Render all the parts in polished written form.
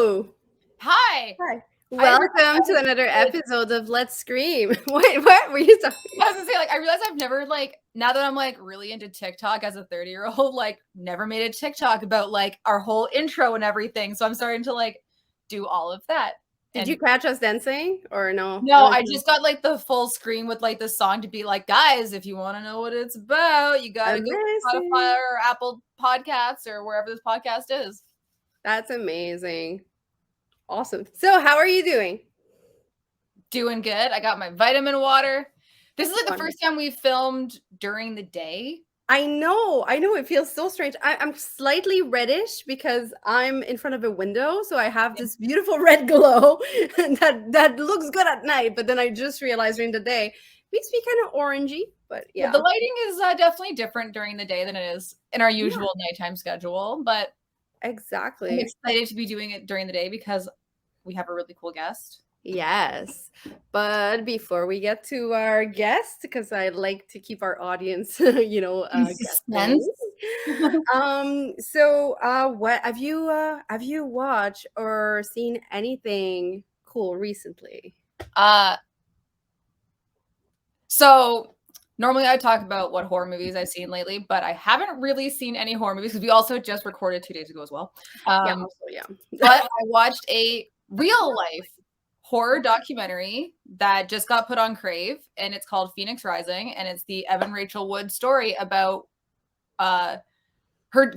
Hello. Hi. Hi. Welcome to another episode of Let's Scream. Wait, what were you talking? I was gonna say, I realized I've never, now that I'm, really into TikTok as a 30-year-old, never made a TikTok about, our whole intro and everything. So I'm starting to, do all of that. Did you catch us dancing or no? No, I just got, the full screen with, the song to be like, guys, if you want to know what it's about, you gotta go to Spotify or Apple Podcasts or wherever this podcast is. That's amazing. Awesome. So how are you doing? Doing good. I got my vitamin water. This is the first time we filmed during the day. I know. It feels so strange. I'm slightly reddish because I'm in front of a window, so I have this beautiful red glow that looks good at night. But then I just realized during the day, it makes me kind of orangey. But yeah, the lighting is definitely different during the day than it is in our usual nighttime schedule. But exactly, I'm excited to be doing it during the day because we have a really cool guest. Yes, but before we get to our guest, because I like to keep our audience, suspense. What have you watched or seen anything cool recently? So normally I talk about what horror movies I've seen lately, but I haven't really seen any horror movies because we also just recorded 2 days ago as well. Yeah. But I watched a real life horror documentary that just got put on Crave, and it's called Phoenix Rising, and it's the Evan Rachel Wood story about her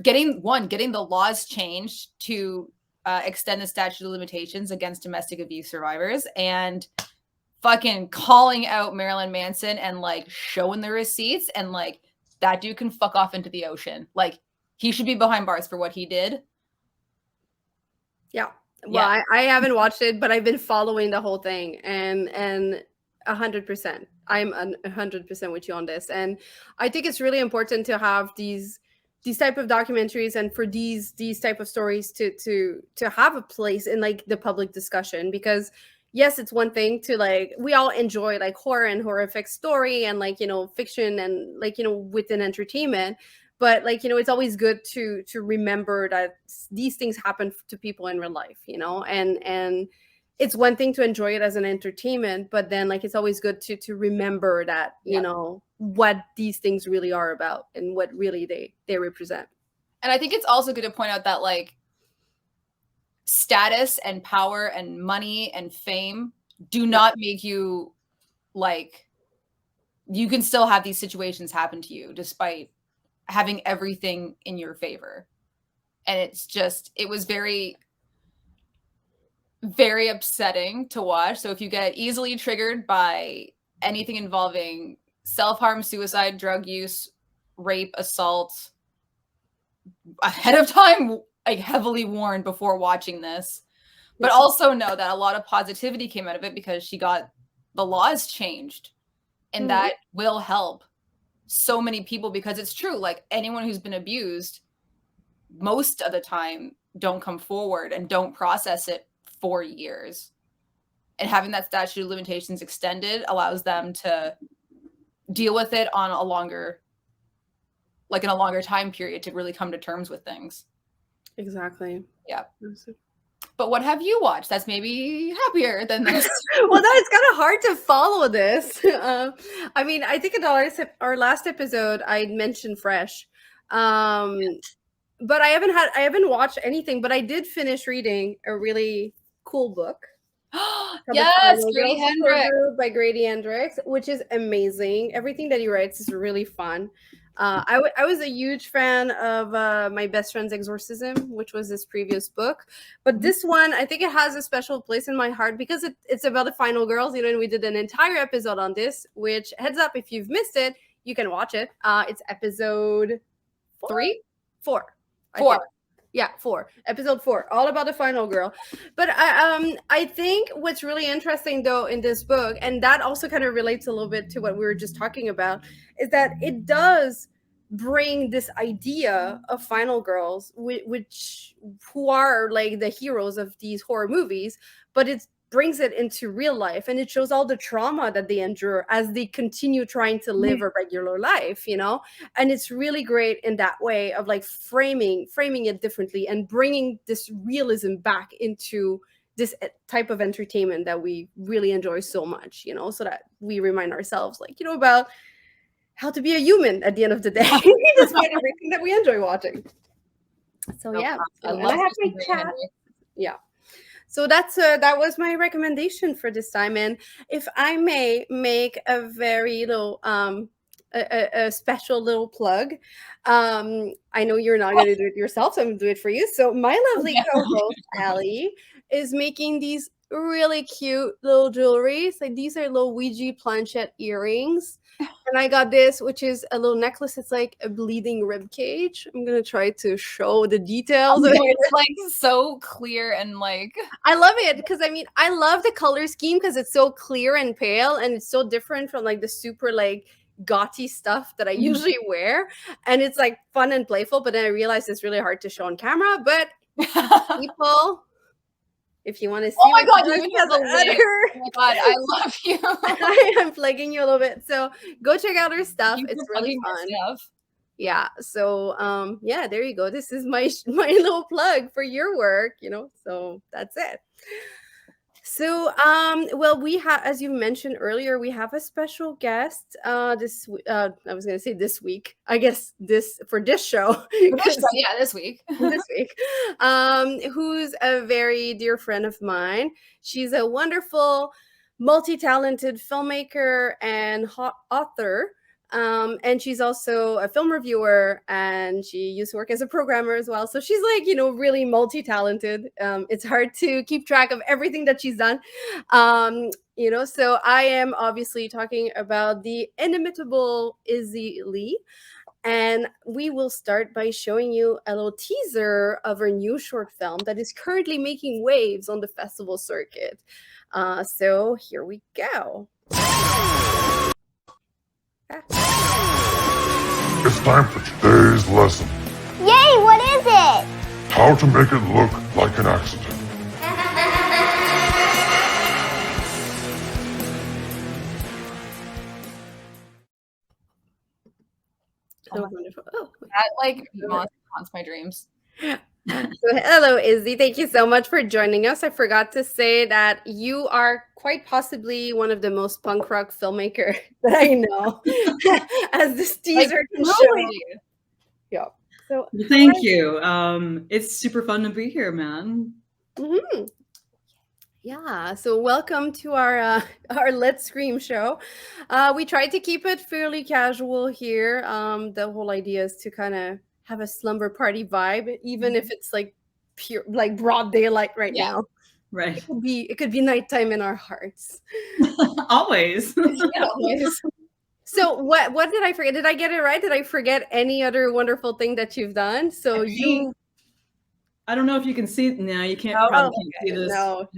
getting the laws changed to extend the statute of limitations against domestic abuse survivors, and fucking calling out Marilyn Manson and showing the receipts, and that dude can fuck off into the ocean. He should be behind bars for what he did. Yeah. Well, yeah. I haven't watched it, but I've been following the whole thing, and 100%. I'm 100% with you on this, and I think it's really important to have these type of documentaries and for these type of stories to have a place in the public discussion, because yes, it's one thing to we all enjoy horror and horrific story and fiction and within entertainment. But it's always good to remember that these things happen to people in real life, and it's one thing to enjoy it as an entertainment, but then it's always good to remember that, what these things really are about and what really they represent. And I think it's also good to point out that status and power and money and fame do not make you you can still have these situations happen to you despite having everything in your favor. And it was very, very upsetting to watch. So if you get easily triggered by anything involving self-harm, suicide, drug use, rape, assault, ahead of time, heavily warned before watching this. But also know that a lot of positivity came out of it because she got the laws changed, and that will help so many people, because it's true, anyone who's been abused most of the time don't come forward and don't process it for years, and having that statute of limitations extended allows them to deal with it on a longer time period to really come to terms with things. Exactly. Yeah. But what have you watched that's maybe happier than this? Well, that is kind of hard to follow this. I mean, I think in our last episode, I mentioned Fresh. But I haven't watched anything, but I did finish reading a really cool book. Yes, Grady Hendrix. By Grady Hendrix, which is amazing. Everything that he writes is really fun. I was a huge fan of My Best Friend's Exorcism, which was his previous book. But this one, I think it has a special place in my heart because it's about the final girls, and we did an entire episode on this, which, heads up, if you've missed it, you can watch it. It's episode 4. Yeah, 4. Episode 4, all about the final girl. But I think what's really interesting, though, in this book, and that also kind of relates a little bit to what we were just talking about, is that it does bring this idea of final girls, who are the heroes of these horror movies, but it's brings it into real life, and it shows all the trauma that they endure as they continue trying to live a regular life, you know. And it's really great in that way of like framing it differently and bringing this realism back into this type of entertainment that we really enjoy so much, you know, so that we remind ourselves, like, you know, about how to be a human at the end of the day, despite everything that we enjoy watching. So yeah, I and I have my cat. Yeah. So that was my recommendation for this time. And if I may make a very little a special little plug, I know you're not going to do it yourself, so I'm going to do it for you. So my lovely co-host Allie is making these really cute little jewelries. Like these are little Ouija planchette earrings. And I got this, which is a little necklace. It's like a bleeding rib cage. I'm gonna try to show the details. Okay, it's like so clear and like I love it because I mean I love the color scheme because it's so clear and pale, and it's so different from like the super like gaudy stuff that I usually wear. And it's like fun and playful, but then I realized it's really hard to show on camera. But people, if you want to see, oh my god, you even have the link. Oh my god, I love you. I'm plugging you a little bit, so go check out her stuff. It's really fun. Yeah, so yeah, there you go. This is my little plug for your work, you know. So that's it. So well, we have, as you mentioned earlier, we have a special guest this I was going to say this week, I guess, this for this show. Yeah, this week. This week. Who's a very dear friend of mine. She's a wonderful multi-talented filmmaker and author. And she's also a film reviewer, and she used to work as a programmer as well. So she's like, you know, really multi-talented. It's hard to keep track of everything that she's done. You know, so I am obviously talking about the inimitable Izzy Lee. And we will start by showing you a little teaser of her new short film that is currently making waves on the festival circuit. So here we go. It's time for today's lesson. Yay, what is it? How to make it look like an accident. So wonderful. Oh, that like haunts my dreams. So, hello, Izzy. Thank you so much for joining us. I forgot to say that you are quite possibly one of the most punk rock filmmaker that I know, as this teaser can show. Yeah. So well, thank you. It's super fun to be here, man. Mm-hmm. Yeah, so welcome to our Let's Scream show. We tried to keep it fairly casual here. The whole idea is to kind of have a slumber party vibe, even if it's like pure, like broad daylight right now. Right. It could be nighttime in our hearts. Always. Yeah, always. So what did I forget? Did I get it right? Did I forget any other wonderful thing that you've done? So I don't know if you can see it now. You can't probably see this. No.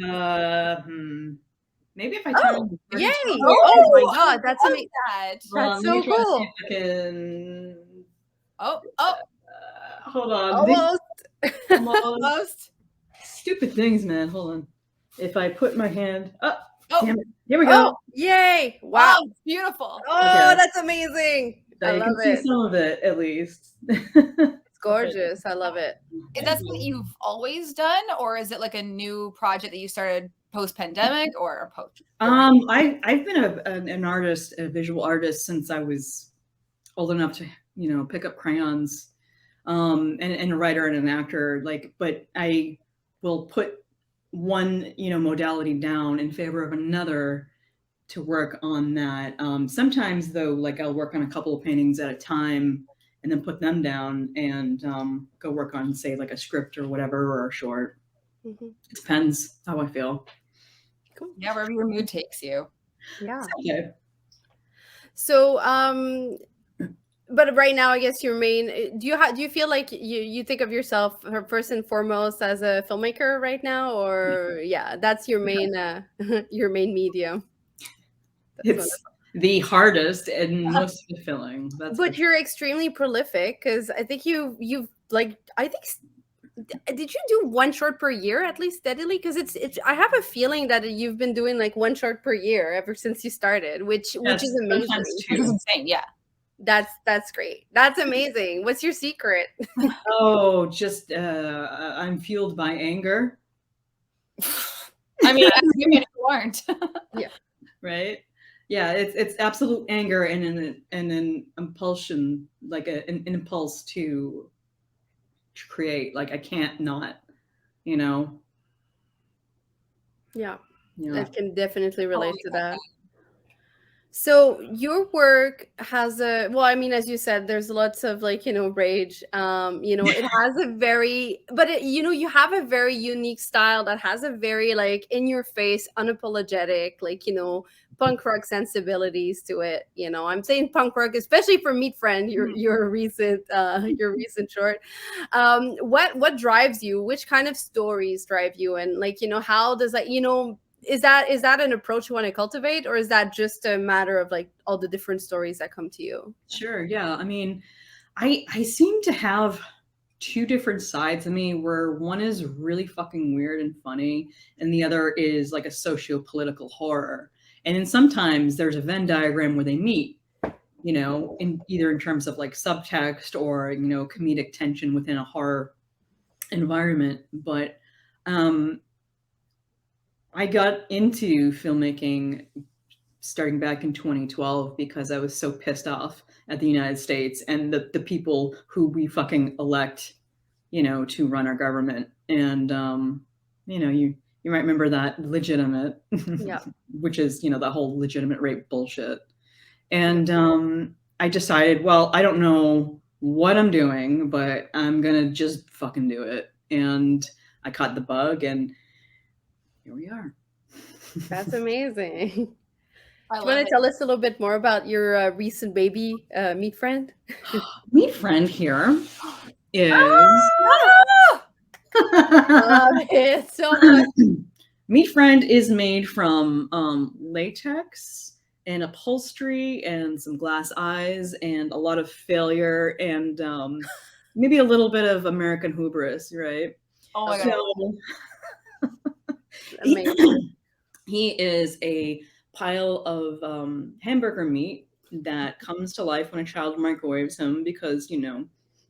Maybe if I turn. Yay! Oh my god, that's amazing. That's so cool. Hold on. Almost. Stupid things, man. Hold on. If I put my hand up. Damn it. Here we go. Yay! Wow, it's beautiful. Oh, that's amazing. I love it. See some of it at least. It's gorgeous. I love it. Is that something you've always done, or is it like a new project that you started post-pandemic or post? I've been an artist, a visual artist, since I was old enough to, you know, pick up crayons, and a writer and an actor. But I will put one, you know, modality down in favor of another to work on that. Sometimes though, like I'll work on a couple of paintings at a time and then put them down and go work on, say, like a script or whatever, or a short. Mm-hmm. It depends how I feel. Cool. Yeah, wherever your mood takes you. Yeah. Okay. So, but right now, I guess your main. Do you feel like you think of yourself first and foremost as a filmmaker right now, or that's your main your main medium? It's wonderful. The hardest and most fulfilling. But you're extremely prolific, because I think you've like, I think Did you do one short per year at least steadily? Because it's I have a feeling that you've been doing like one short per year ever since you started, which is amazing. Which is insane, yeah. That's great. That's amazing. What's your secret? Oh, just I'm fueled by anger. I mean, you aren't. Yeah. Right. Yeah, it's absolute anger and an impulsion, like an impulse to create. Like I can't not, you know. Yeah. Yeah. I can definitely relate to that. So your work has a, well, I mean, as you said, there's lots of like, rage. It has a very, but you have a very unique style that has a very like in your face, unapologetic, like, punk rock sensibilities to it. I'm saying punk rock, especially for Meat Friend, your recent short. What drives you? Which kind of stories drive you? And like, how does that, is that an approach you want to cultivate, or is that just a matter of like all the different stories that come to you? Sure. Yeah. I mean, I seem to have two different sides of me, where one is really fucking weird and funny, and the other is like a socio-political horror. And then sometimes there's a Venn diagram where they meet, in either in terms of like subtext or, comedic tension within a horror environment. But I got into filmmaking starting back in 2012 because I was so pissed off at the United States and the people who we fucking elect, to run our government. And, you might remember that legitimate, Yeah. which is, the whole legitimate rape bullshit. And I decided, well, I don't know what I'm doing, but I'm going to just fucking do it. And I caught the bug, and here we are. That's amazing. Do you I want to tell us a little bit more about your recent baby, Meat Friend? Meat Friend here is Love it so much. Meat Friend is made from latex and upholstery and some glass eyes and a lot of failure and maybe a little bit of American hubris, right? Oh my God. Amazing. He is a pile of hamburger meat that comes to life when a child microwaves him because,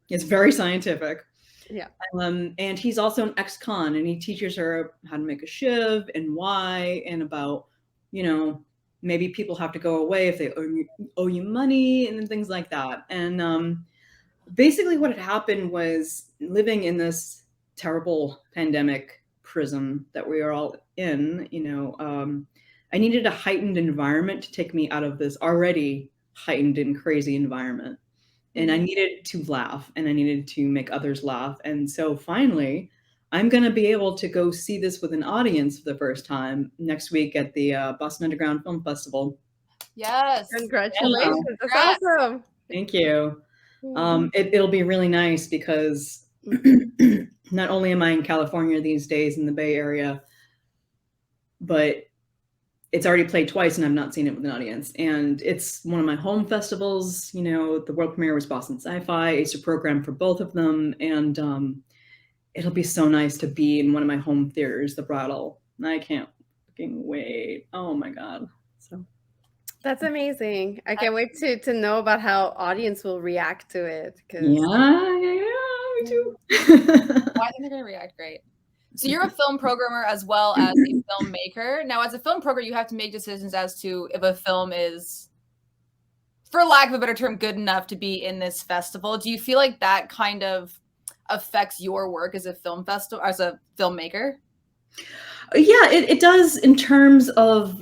it's very scientific. Yeah. And he's also an ex-con, and he teaches her how to make a shiv and why, and about, maybe people have to go away if they owe you money and things like that. And basically what had happened was, living in this terrible pandemic prison that we are all in, I needed a heightened environment to take me out of this already heightened and crazy environment. And I needed to laugh, and I needed to make others laugh. And so finally, I'm going to be able to go see this with an audience for the first time next week at the Boston Underground Film Festival. Yes. Congratulations. That's awesome. Thank you. It'll be really nice because not only am I in California these days in the Bay Area, but it's already played twice and I've not seen it with an audience. And it's one of my home festivals. The world premiere was Boston Sci-Fi. I used to program for both of them. And it'll be so nice to be in one of my home theaters, the Brattle. I can't fucking wait. Oh my God. So that's amazing. I can't wait to know about how audience will react to it. Yeah, me too. I think they're going to react great. So you're a film programmer as well as a filmmaker. Now, as a film programmer, you have to make decisions as to if a film is, for lack of a better term, good enough to be in this festival. Do you feel like that kind of affects your work as a film festival, as a filmmaker? Yeah, it does in terms of,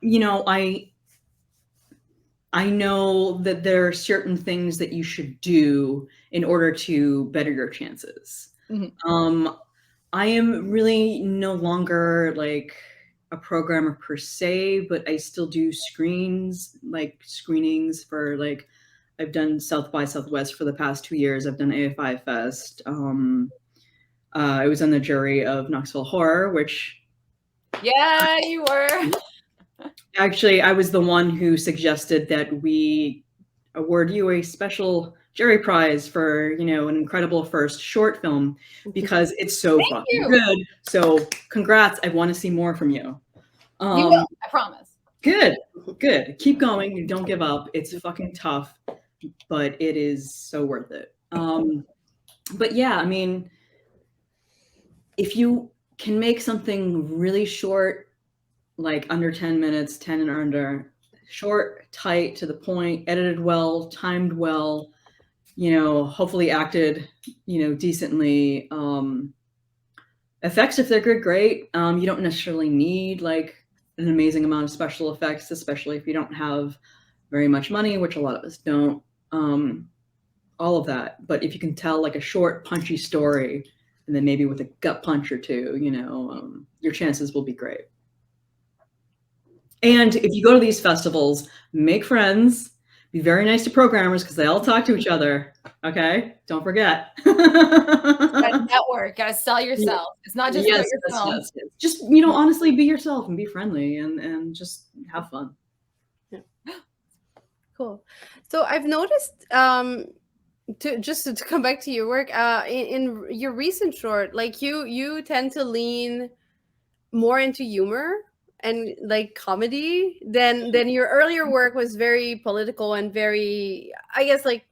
I know that there are certain things that you should do in order to better your chances. Mm-hmm. I am really no longer like a programmer per se, but I still do screenings for like, I've done South by Southwest for the past 2 years. I've done AFI Fest. I was on the jury of Knoxville Horror, which... Yeah, you were. Actually, I was the one who suggested that we award you a special Jerry Prize for, you know, an incredible first short film because it's so Thank fucking you. good. So congrats. I want to see more from you. You will, I promise. Good. Keep going. Don't give up. It's fucking tough, but it is so worth it. But yeah, I mean, if you can make something really short, like under 10 minutes, 10 and under, short, tight, to the point, edited well, timed well, you know, hopefully acted, you know, decently. Effects, if they're good, great. You don't necessarily need like an amazing amount of special effects, especially if you don't have very much money, which a lot of us don't. All of that. But if you can tell like a short, punchy story, and then maybe with a gut punch or two, you know, your chances will be great. And if you go to these festivals, make friends, be very nice to programmers because they all talk to each other. Okay, don't forget. Gotta network, gotta sell yourself. It's not just about your film. Yes. Just, you know, honestly, be yourself and be friendly and just have fun. Yeah. Cool. So I've noticed, to come back to your work, in your recent short, like you tend to lean more into humor and like comedy than your earlier work was very political and very, I guess, like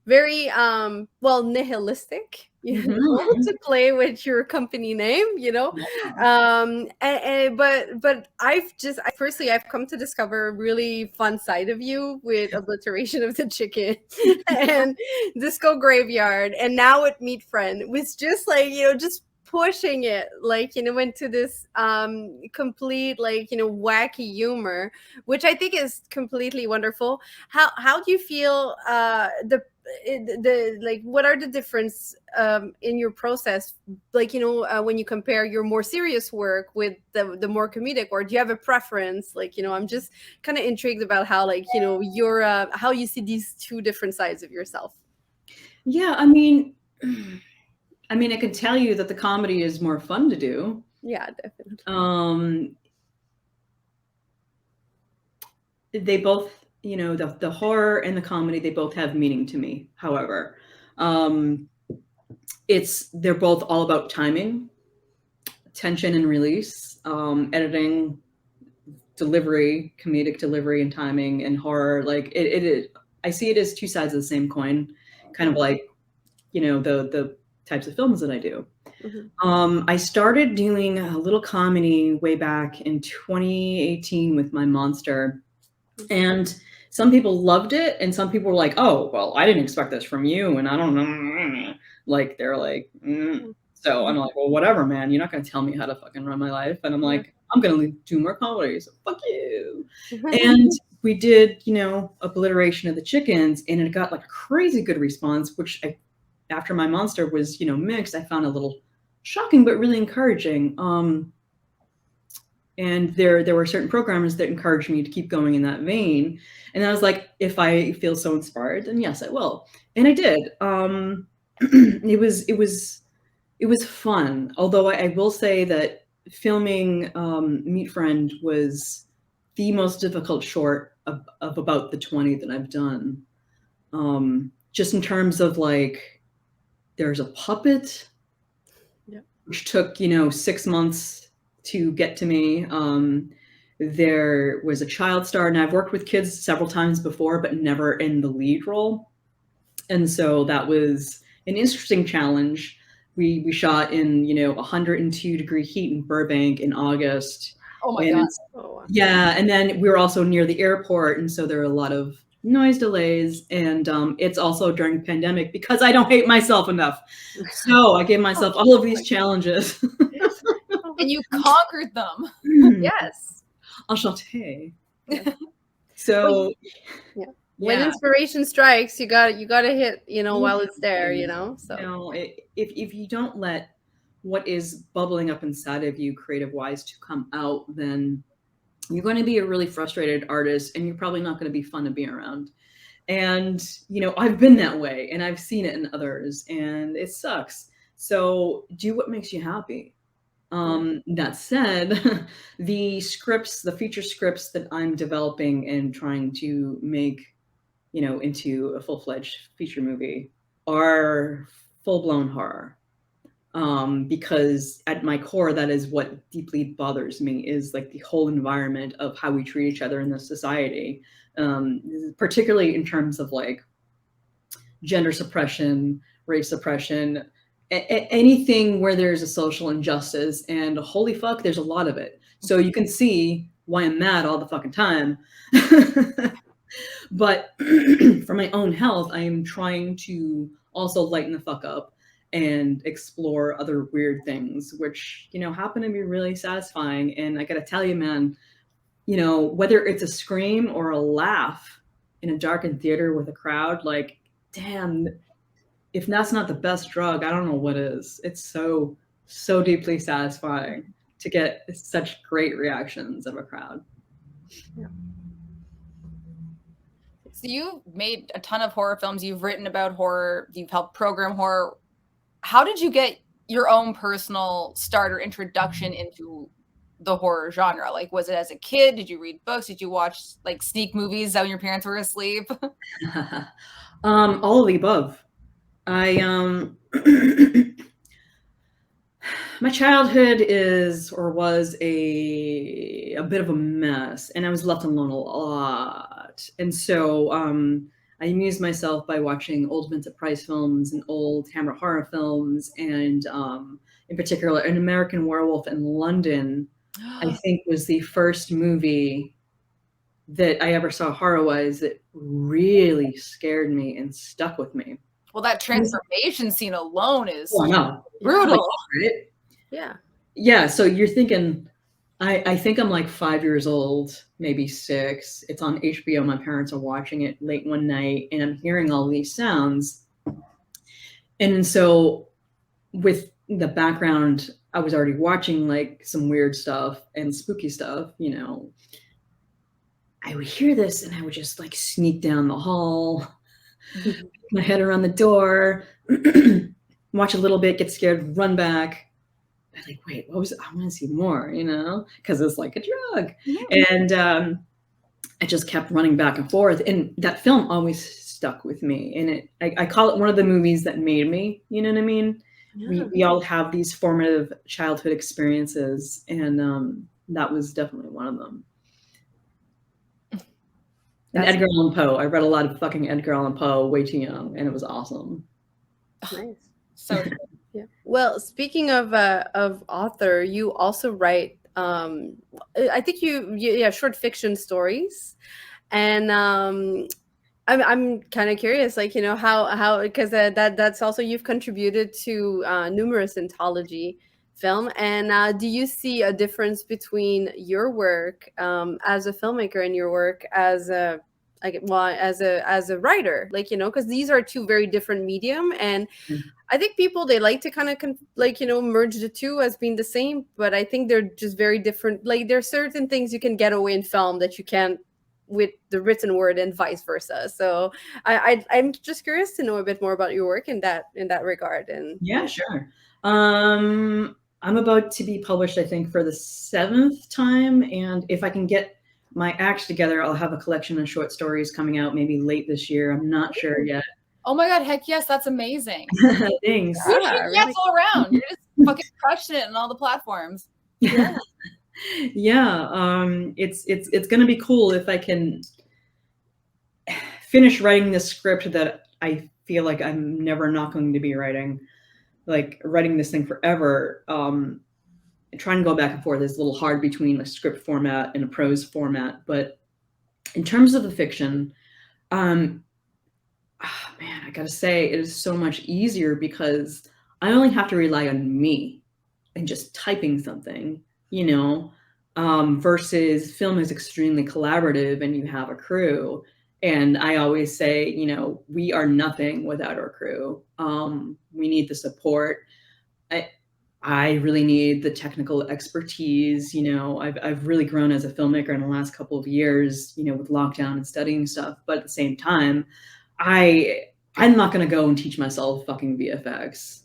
very well, nihilistic, you know, to play with your company name, you know. But I personally, I've come to discover a really fun side of you with Obliteration of the Chicken and Disco Graveyard, and now with Meat Friend, was just like, you know, just pushing it, like, you know, into this complete, like, you know, wacky humor, which I think is completely wonderful. How do you feel the like, what are the difference in your process, like, you know, when you compare your more serious work with the more comedic, or do you have a preference? Like, you know, I'm just kind of intrigued about how, like, you know, your how you see these two different sides of yourself. Yeah, I mean, I can tell you that the comedy is more fun to do. Yeah, definitely. They both, you know, the horror and the comedy, they both have meaning to me. However, they're both all about timing, tension and release, editing, delivery, comedic delivery and timing, and horror. Like I see it as two sides of the same coin, kind of like, you know, the types of films that I do. I started doing a little comedy way back in 2018 with my monster. And some people loved it, and some people were like, "Oh, well, I didn't expect this from you," and I don't know, like they're like, So I'm like, "Well, whatever, man. You're not gonna tell me how to fucking run my life." And I'm like, "I'm gonna do more comedy, so fuck you." And we did, you know, Obliteration of the Chickens, and it got like a crazy good response, which after my monster was, you know, mixed, I found a little shocking but really encouraging. And there were certain programmers that encouraged me to keep going in that vein. And I was like, if I feel so inspired, then yes, I will. And I did. It was fun. Although I will say that filming Meat Friend was the most difficult short of about the 20 that I've done. Just in terms of like, there's a puppet, which took, you know, 6 months to get to me. There was a child star, and I've worked with kids several times before, but never in the lead role. And so that was an interesting challenge. We shot in, you know, 102-degree heat in Burbank in August. Oh my God. Yeah, and then we were also near the airport, and so there were a lot of noise delays, and it's also during the pandemic because I don't hate myself enough. So I gave myself all of these challenges. And you conquered them. Yes. Enchanté. So when inspiration strikes, you got to hit, you know, while it's there, you know. So, you know, if you don't let what is bubbling up inside of you creative wise to come out, then you're going to be a really frustrated artist, and you're probably not going to be fun to be around. And, you know, I've been that way, and I've seen it in others, and it sucks. So do what makes you happy. That said, the feature scripts that I'm developing and trying to make into a full-fledged feature movie are full-blown horror. Because at my core, that is what deeply bothers me, is like the whole environment of how we treat each other in this society, particularly in terms of like gender suppression, race suppression, anything where there's a social injustice, and holy fuck, there's a lot of it. So you can see why I'm mad all the fucking time. But for my own health, I am trying to also lighten the fuck up and explore other weird things, which, happen to be really satisfying. And I gotta tell you, man, whether it's a scream or a laugh in a darkened theater with a crowd, like, damn, if that's not the best drug, I don't know what is. It's so, so deeply satisfying to get such great reactions of a crowd. Yeah. So you've made a ton of horror films. You've written about horror. You've helped program horror. How did you get your own personal start or introduction into the horror genre? Like, was it as a kid? Did you read books? Did you watch like sneak movies when your parents were asleep? All of the above. My childhood was a bit of a mess, and I was left alone a lot. And so I amused myself by watching old Vincent Price films and old Hammer horror films, and in particular, An American Werewolf in London, I think was the first movie that I ever saw horror-wise that really scared me and stuck with me. Well, that transformation scene alone is brutal. Like, right? Yeah. Yeah. So you're thinking, I think I'm like 5 years old, maybe 6. It's on HBO. My parents are watching it late one night, and I'm hearing all these sounds. And so with the background, I was already watching like some weird stuff and spooky stuff, I would hear this and I would just like sneak down the hall, my head around the door, watch a little bit, get scared, run back. I'm like, wait, what was it? I want to see more, because it's like a drug. Yeah. And I just kept running back and forth. And that film always stuck with me. And I call it one of the movies that made me, you know what I mean? Yeah. We all have these formative childhood experiences. And that was definitely one of them. And Edgar Allan Poe. I read a lot of fucking Edgar Allan Poe way too young, and it was awesome. Nice. So yeah. Well, speaking of author, you also write. I think you short fiction stories, and I'm kind of curious, like how because that's also you've contributed to numerous anthology film, and do you see a difference between your work as a filmmaker and your work as a writer, because these are two very different medium, and I think people, they like to kind of merge the two as being the same, but I think they're just very different. Like, there are certain things you can get away in film that you can't with the written word, and vice versa. So I'm just curious to know a bit more about your work in that regard. And yeah, sure. I'm about to be published, I think, for the 7th time. And if I can get my act together, I'll have a collection of short stories coming out maybe late this year. I'm not sure yet. Oh my God, heck yes, that's amazing. Thanks. Yes, all around. You're just fucking crushing it on all the platforms. Yeah. Yeah. It's gonna be cool if I can finish writing this script that I feel like I'm never not going to be writing. Like, writing this thing forever, trying to go back and forth is a little hard between a script format and a prose format. But in terms of the fiction, man, I gotta say, it is so much easier because I only have to rely on me and just typing something, versus film is extremely collaborative and you have a crew. And I always say, we are nothing without our crew. We need the support. I really need the technical expertise. I've really grown as a filmmaker in the last couple of years, with lockdown and studying stuff. But at the same time, I'm not going to go and teach myself fucking VFX.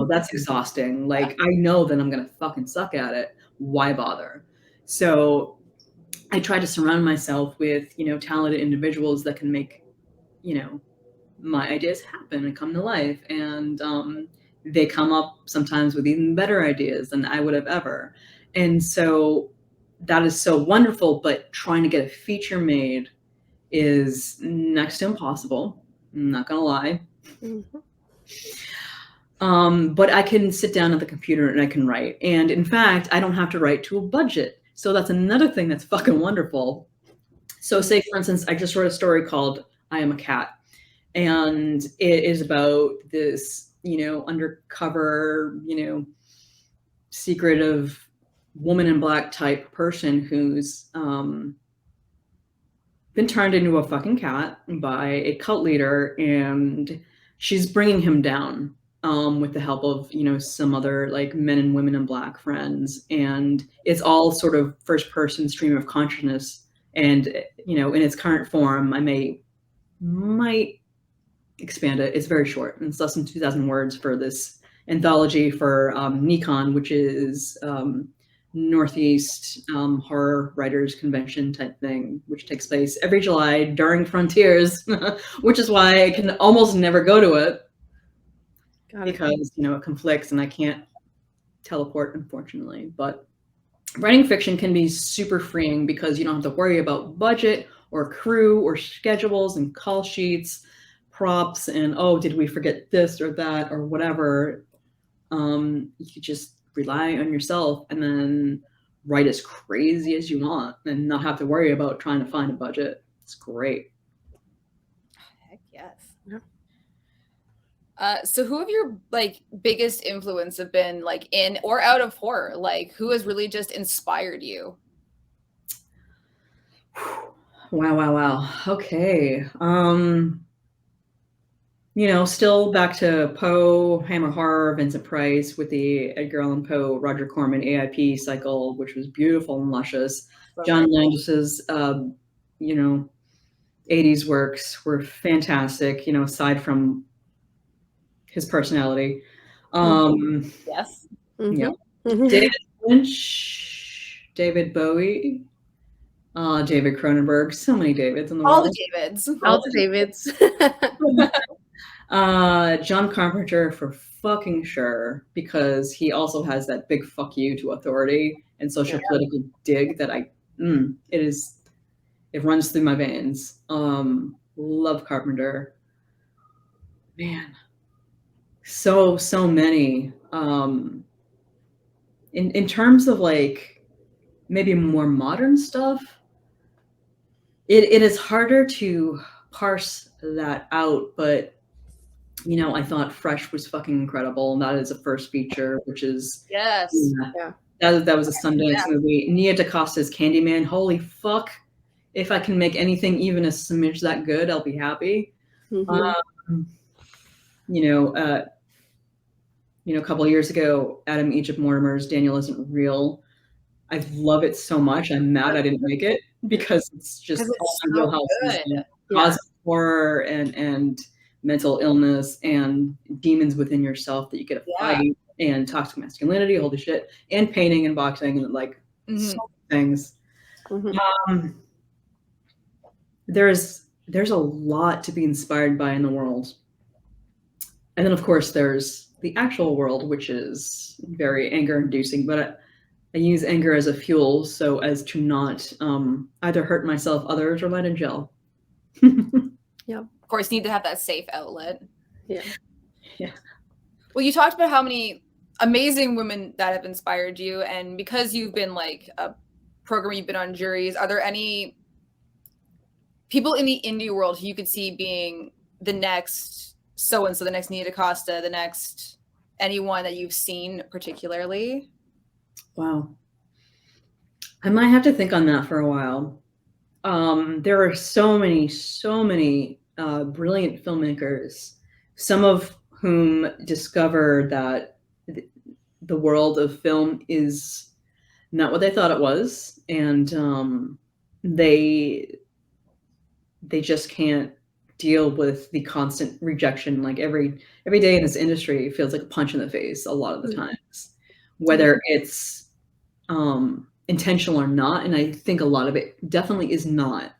That's exhausting. Like, I know that I'm going to fucking suck at it. Why bother? So I try to surround myself with, talented individuals that can make my ideas happen and come to life, and they come up sometimes with even better ideas than I would have ever. And so that is so wonderful, but trying to get a feature made is next to impossible. I'm not gonna lie. But I can sit down at the computer and I can write. And in fact, I don't have to write to a budget. So that's another thing that's fucking wonderful. So say, for instance, I just wrote a story called I Am a Cat. And it is about this, undercover, secretive woman in black type person who's been turned into a fucking cat by a cult leader, and she's bringing him down with the help of, some other like men and women in black friends. And it's all sort of first person stream of consciousness. And, in its current form, I might expand it. It's very short. It's less than 2,000 words for this anthology for Nikon, which is Northeast horror writers convention type thing, which takes place every July during Frontiers, which is why I can almost never go to it because it conflicts and I can't teleport, unfortunately. But writing fiction can be super freeing because you don't have to worry about budget or crew or schedules and call sheets, props, and did we forget this or that or whatever. You could just rely on yourself and then write as crazy as you want and not have to worry about trying to find a budget. It's great. Heck yes. So who have your biggest influence have been in or out of horror? Who has really just inspired you? Wow. Okay. Still back to Poe, Hammer Horror, Vincent Price with the Edgar Allan Poe, Roger Corman AIP cycle, which was beautiful and luscious. John Landis's, 80s works were fantastic, aside from his personality. Yes. Yeah. David Lynch, David Bowie, David Cronenberg, so many Davids in the world. All the Davids. All the Davids. John Carpenter for fucking sure, because he also has that big fuck you to authority and social political dig that it runs through my veins. Love Carpenter. Man. So many. In terms of maybe more modern stuff, it is harder to parse that out, but I thought Fresh was fucking incredible, and that is a first feature, which is yes, that was a Sundance movie. Nia DaCosta's Candyman, holy fuck! If I can make anything even a smidge that good, I'll be happy. A couple of years ago, Adam Egypt Mortimer's Daniel Isn't Real. I love it so much. I'm mad I didn't make it because it's just all my wheelhouse. Cosmic horror and mental illness and demons within yourself that you get to fight, and toxic masculinity, holy shit, and painting and boxing and so many things. There's a lot to be inspired by in the world. And then of course there's the actual world, which is very anger inducing, but I use anger as a fuel so as to not either hurt myself, others, or land in jail. Of course, you need to have that safe outlet. Yeah. Well, you talked about how many amazing women that have inspired you, and because you've been a programmer, you've been on juries, are there any people in the indie world who you could see being the next so-and-so, the next Nia DaCosta, the next anyone that you've seen particularly? Wow. I might have to think on that for a while. There are so many brilliant filmmakers, some of whom discover that the world of film is not what they thought it was, and they just can't deal with the constant rejection. Every day in this industry feels like a punch in the face a lot of the times, whether it's intentional or not, and I think a lot of it definitely is not.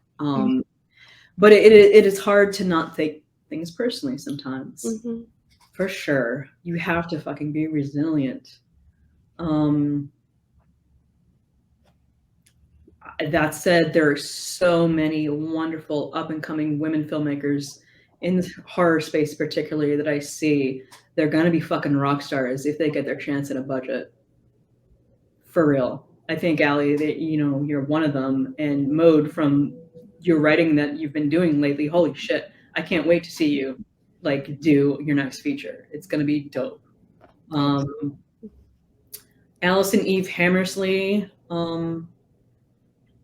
but it is hard to not take things personally sometimes. Mm-hmm. For sure. You have to fucking be resilient. That said, there are so many wonderful up and coming women filmmakers in the horror space, particularly, that I see. They're gonna be fucking rock stars if they get their chance in a budget. For real. I think, Allie, that you're one of them, and Maude, from your writing that you've been doing lately, holy shit. I can't wait to see you like do your next feature. It's gonna be dope. Allison Eve Hammersley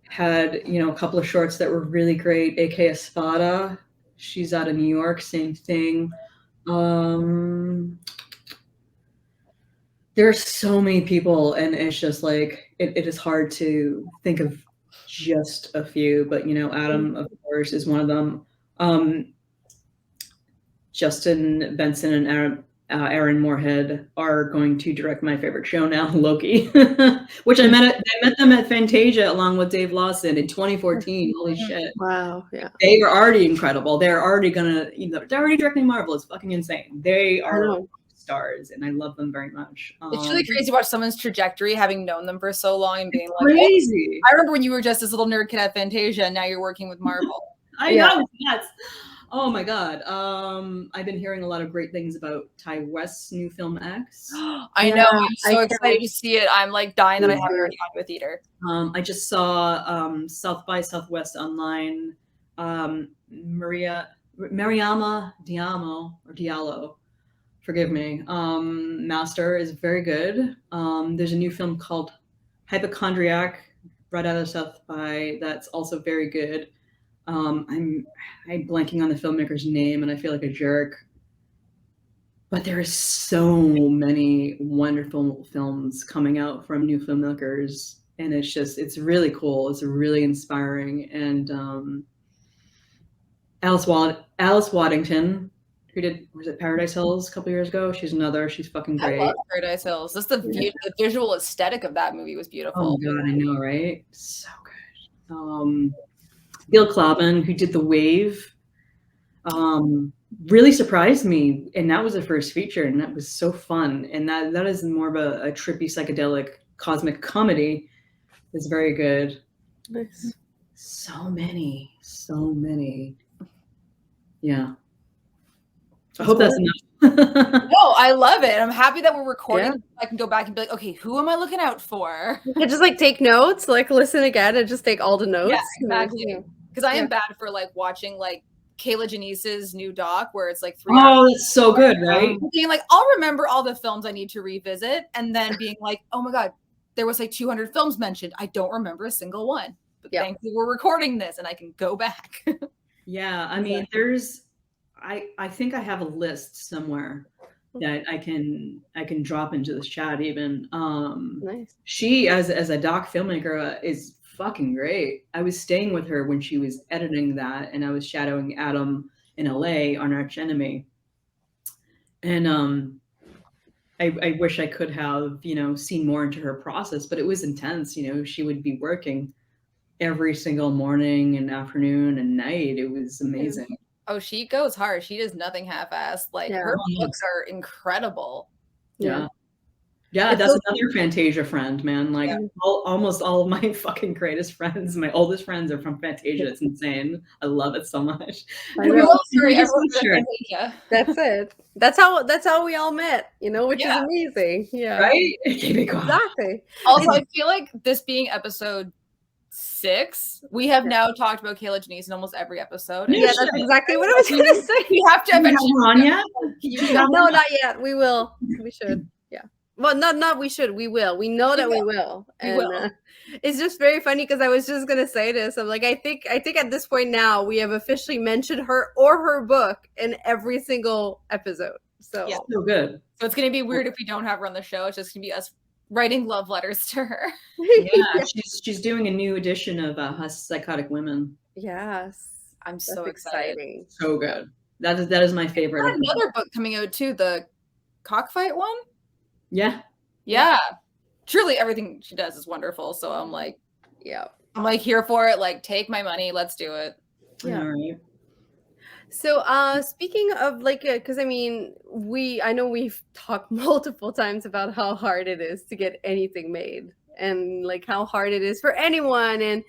had a couple of shorts that were really great. A.K. Espada, she's out of New York, same thing. There are so many people, and it's just like it is hard to think of just a few, but Adam, of course, is one of them. Justin Benson and Aaron Moorhead are going to direct my favorite show now, Loki, which I met them at Fantasia along with Dave Lawson in 2014. Holy shit! Wow, yeah. They are already incredible. They're already they're already directing Marvel. It's fucking insane. They are stars, and I love them very much. It's really crazy to watch someone's trajectory, having known them for so long and being like, crazy. I remember when you were just this little nerd kid at Fantasia, and now you're working with Marvel. I know. Yes. Oh my God. I've been hearing a lot of great things about Ty West's new film X. I know. I'm so excited to see it. I'm like dying that I haven't already gone to a theater. I just saw South by Southwest online. Mariama Diallo, forgive me. Master is very good. There's a new film called Hypochondriac, right out of South by, that's also very good. I'm blanking on the filmmaker's name, and I feel like a jerk. But there is so many wonderful films coming out from new filmmakers, and it's really cool. It's really inspiring. And Alice Waddington, who was it Paradise Hills a couple years ago? She's fucking great. I love Paradise Hills. The visual aesthetic of that movie was beautiful. Oh God, I know, right? So good. Gil Clavin, who did The Wave, really surprised me, and that was the first feature, and that was so fun. And that is more of a trippy, psychedelic, cosmic comedy. It's very good. Nice. So many. Yeah. I hope that's enough. No, I love it. I'm happy that we're recording. Yeah. I can go back and be like, okay, who am I looking out for? You can just like take notes, like listen again and just take all the notes. Yeah, exactly. Because I am bad for like watching like Kayla Janice's new doc where it's like 3 hours. Oh, it's so good, right? Being like, I'll remember all the films I need to revisit, and then being like, oh my God, there was like 200 films mentioned. I don't remember a single one. But thankfully we're recording this and I can go back. Yeah, I mean, I think I have a list somewhere that I can drop into this chat even. Nice. She as a doc filmmaker is fucking great. I was staying with her when she was editing that, and I was shadowing Adam in LA on Arch Enemy. And I wish I could have, seen more into her process, but it was intense. She would be working every single morning and afternoon and night. It was amazing. Oh, she goes hard. She does nothing half-assed. Like her books are incredible. Yeah, that's another Fantasia friend, man. Like almost all of my fucking greatest friends, my oldest friends are from Fantasia. It's insane. I love it so much. Fantasia. That's it. That's how we all met, which is amazing. Yeah. Right? Exactly. Also, I feel like this being episode 6, we have now talked about Kayla Janice in almost every episode. Yeah, that's exactly what I was going to say. We have to eventually on yet? No, not yet. We will. We should. Yeah. Well, not we should. We will. We know that we will. And, we will. It's just very funny because I was just going to say this. I'm like, I think at this point now we have officially mentioned her or her book in every single episode. So so good. So it's going to be weird if we don't have her on the show. It's just going to be us writing love letters to her. Yeah, she's doing a new edition of Psychotic Women. Yes, I'm so excited. So good. That is my favorite. Another book coming out too, the Cockfight one. Yeah. Truly, everything she does is wonderful. So I'm like, I'm like here for it. Like, take my money. Let's do it. Yeah. All right. So, speaking of like, because I mean, I know we've talked multiple times about how hard it is to get anything made, and like how hard it is for anyone, and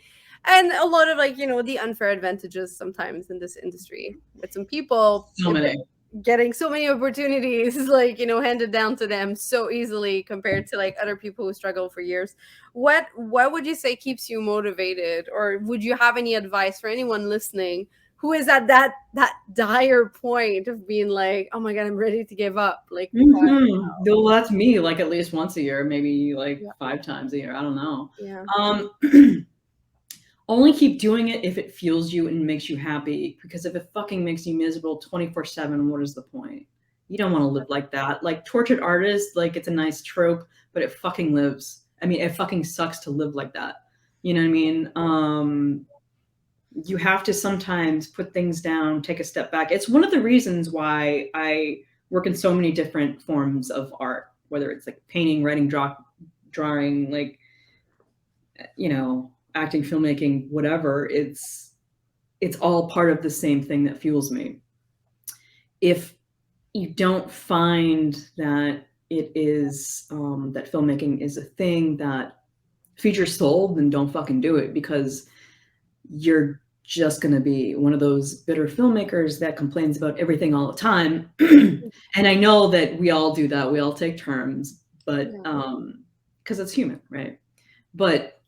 a lot of like the unfair advantages sometimes in this industry with some people So many. getting so many opportunities like handed down to them so easily compared to like other people who struggle for years. What would you say keeps you motivated, or would you have any advice for anyone listening who is at that dire point of being like, oh my god, I'm ready to give up? Like, Well, that's me. Like at least once a year, maybe like yeah, 5 times a year. I don't know. yeah, Only keep doing it if it fuels you and makes you happy. Because if it fucking makes you miserable 24/7, what is the point? You don't want to live like that. Like tortured artists, like it's a nice trope, but it fucking lives. I mean, it fucking sucks to live like that. You know what I mean? You have to sometimes put things down, take a step back. It's one of the reasons why I work in so many different forms of art, whether it's like painting, writing, drawing, like, acting, filmmaking, whatever. It's all part of the same thing that fuels me. If you don't find that it is, that filmmaking is a thing that feeds your soul, then don't fucking do it, because you're just going to be one of those bitter filmmakers that complains about everything all the time. And I know that we all do that. We all take turns, but because it's human, right? But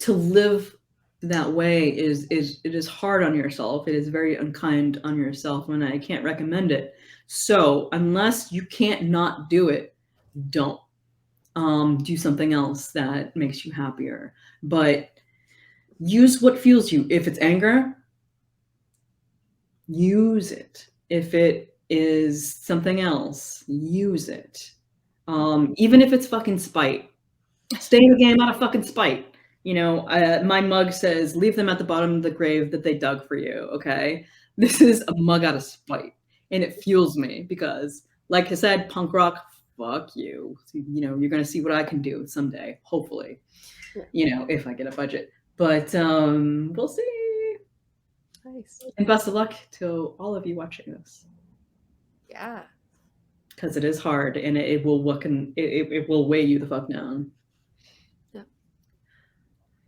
to live that way it is hard on yourself. It is very unkind on yourself, and I can't recommend it. So unless you can't not do it, don't. Do something else that makes you happier. But use what fuels you. If it's anger, use it. If it is something else, use it. Even if it's fucking spite, stay in the game out of fucking spite. My mug says, leave them at the bottom of the grave that they dug for you. Okay. This is a mug out of spite, and it fuels me because, like I said, punk rock, fuck you. You're going to see what I can do someday, hopefully, if I get a budget. But we'll see. nice. And best of luck to all of you watching this. Yeah. Because it is hard, and it will weigh you the fuck down. Yeah.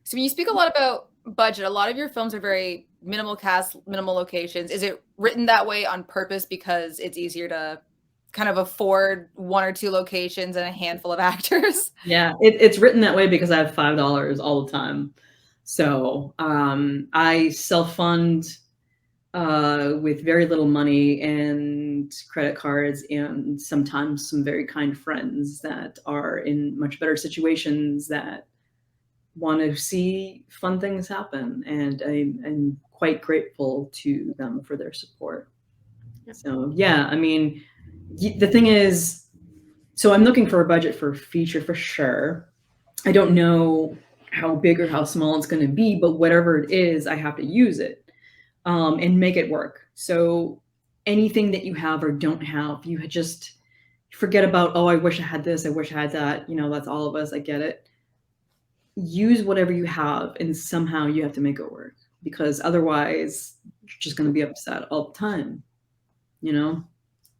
So when you speak a lot about budget, a lot of your films are very minimal cast, minimal locations. Is it written that way on purpose because it's easier to kind of afford 1 or 2 locations and a handful of actors? Yeah, it's written that way because I have $5 all the time. So I self-fund with very little money and credit cards, and sometimes some very kind friends that are in much better situations that want to see fun things happen. And I'm quite grateful to them for their support. Yep. So yeah, I mean, the thing is, so I'm looking for a budget for feature for sure. I don't know how big or how small it's going to be, but whatever it is, I have to use it and make it work. So anything that you have or don't have, you just forget about, oh, I wish I had this, I wish I had that. That's all of us. I get it. Use whatever you have, and somehow you have to make it work, because otherwise you're just going to be upset all the time.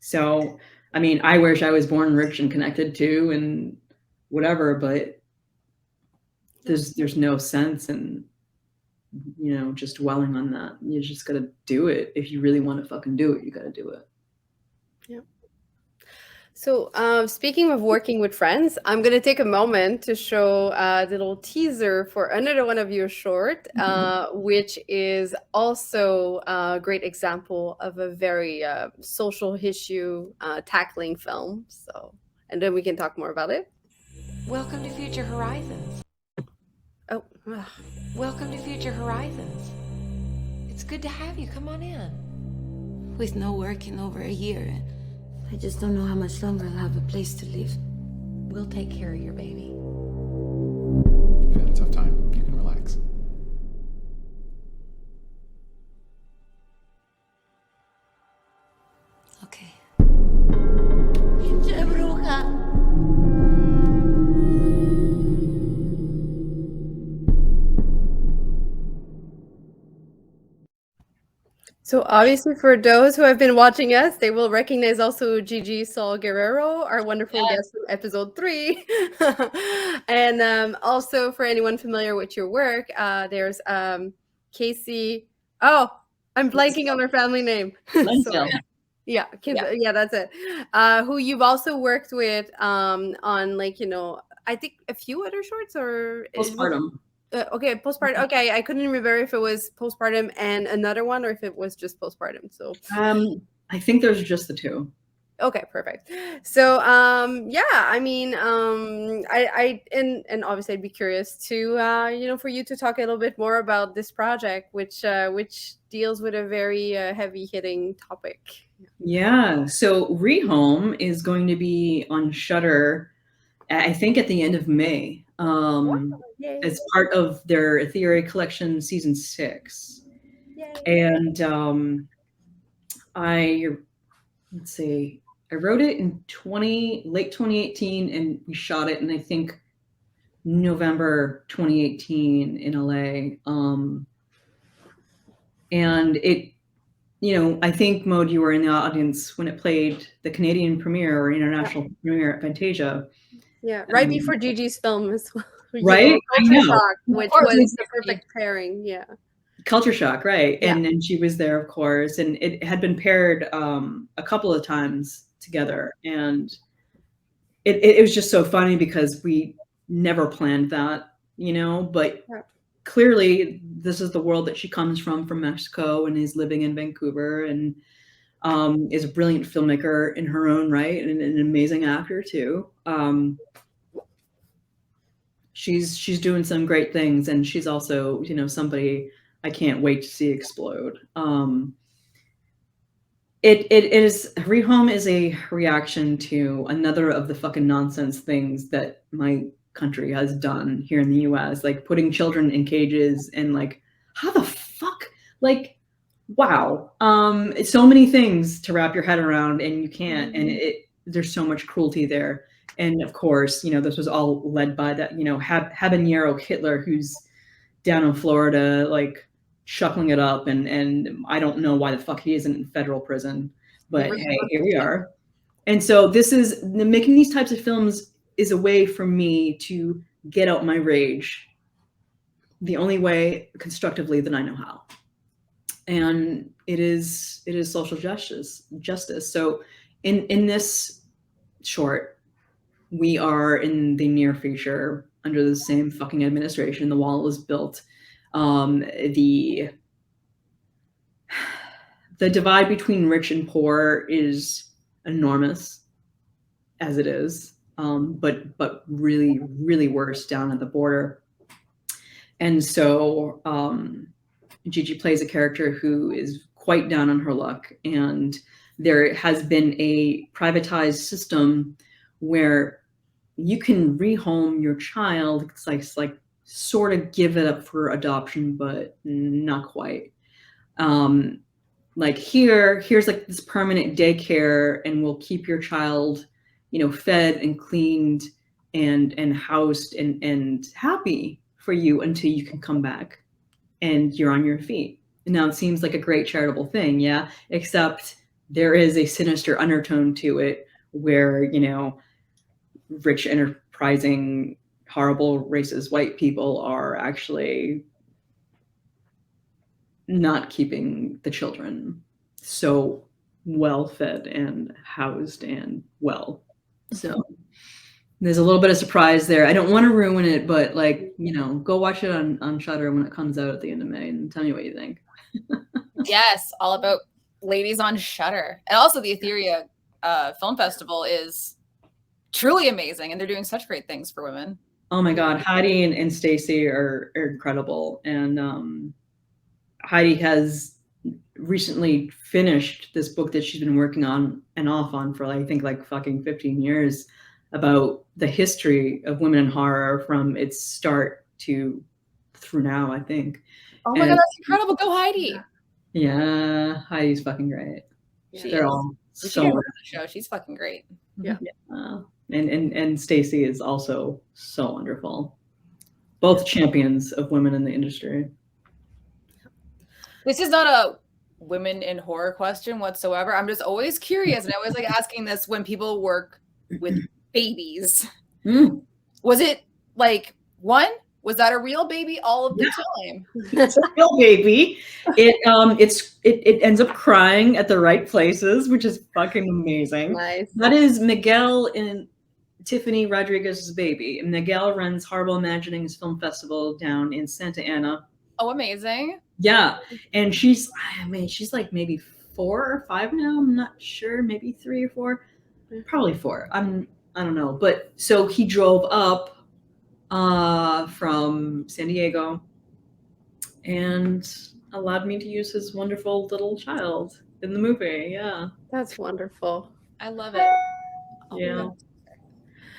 So, I mean, I wish I was born rich and connected too, and whatever, but there's no sense in, just dwelling on that. You just got to do it. If you really want to fucking do it, you got to do it. Yeah. So speaking of working with friends, I'm going to take a moment to show a little teaser for another one of your short, which is also a great example of a very social issue tackling film. So, and then we can talk more about it. Welcome to Future Horizons. Oh, Welcome to Future Horizons. It's good to have you. Come on in. With no work in over a year, I just don't know how much longer I'll have a place to live. We'll take care of your baby. You've had a tough time. You can relax. Okay. Pinche bruja. So obviously, for those who have been watching us, they will recognize also Gigi Sol Guerrero, our wonderful guest from episode 3. And also for anyone familiar with your work, there's Casey. Oh, I'm blanking on her family name. Lensdale. Sorry. Yeah, yeah, that's it. Who you've also worked with on, like, you know, I think a few other shorts, or Postpartum. Okay, postpartum. Okay, I couldn't remember if it was postpartum and another one, or if it was just postpartum. So I think there's just the 2. okay, perfect. So yeah, I mean, and obviously I'd be curious to you know, for you to talk a little bit more about this project, which deals with a very heavy hitting topic. Yeah. So ReHome is going to be on Shudder, I think at the end of May. Yay. As part of their Etheria collection season 6. Yay. And let's see, I wrote it in late 2018, and we shot it in, I think, November 2018 in LA. And it, you know, I think, Maude, you were in the audience when it played the Canadian premiere or international premiere at Fantasia. Yeah, right before Gigi's film as well. Right? I know. Shock, which was the perfect pairing. Yeah. Culture Shock, right? Yeah. And she was there, of course, and it had been paired a couple of times together, and it was just so funny because we never planned that, you know. But clearly, this is the world that she comes from Mexico, and is living in Vancouver, and is a brilliant filmmaker in her own right, and an amazing actor too. She's doing some great things, and she's also, you know, somebody I can't wait to see explode. It is, ReHome is a reaction to another of the fucking nonsense things that my country has done here in the US, like putting children in cages, and like, how the fuck, like, wow. So many things to wrap your head around, and you can't, and there's so much cruelty there. And of course, you know, this was all led by that, you know, habanero Hitler, who's down in Florida, like chuckling it up. And I don't know why the fuck he isn't in federal prison, but hey, here we are. And so making these types of films is a way for me to get out my rage the only way constructively that I know how. And it is social justice. So in this short, we are in the near future under the same fucking administration. The wall is built. The divide between rich and poor is enormous, as it is, but really, really worse down at the border. And so Gigi plays a character who is quite down on her luck, and there has been a privatized system where you can rehome your child. It's like sort of give it up for adoption, but not quite. Like here's like this permanent daycare, and we'll keep your child, you know, fed and cleaned and housed and happy for you until you can come back and you're on your feet. And now it seems like a great charitable thing, yeah, except there is a sinister undertone to it where, you know, rich, enterprising, horrible, racist white people are actually not keeping the children so well fed and housed and well. So there's a little bit of surprise there. I don't want to ruin it, but like, you know, go watch it on Shudder when it comes out at the end of May and tell me what you think. Yes, all about ladies on Shudder. And also the Etheria Film Festival is truly amazing, and they're doing such great things for women. Oh my God, Heidi and Stacy are incredible. And Heidi has recently finished this book that she's been working on and off on for, I think, like fucking 15 years about the history of women in horror from its start to through now, I think. Oh my God, that's incredible. Go Heidi. Yeah, Heidi's fucking great. They're all so on the show. She's fucking great. Yeah. And Stacy is also so wonderful. Both champions of women in the industry. This is not a women in horror question whatsoever. I'm just always curious, and I always like asking this when people work with babies. Was it like was that a real baby all of the time? It's a real baby. It ends up crying at the right places, which is fucking amazing. Nice. That is Miguel and Tiffany Rodriguez's baby. And Miguel runs Horrible Imaginings Film Festival down in Santa Ana. Oh, amazing. Yeah. And she's like maybe 4 or 5 now. I'm not sure. Maybe 3 or 4. Probably 4. I don't know. But so he drove up from San Diego and allowed me to use his wonderful little child in the movie. Yeah. That's wonderful. I love it. Yeah.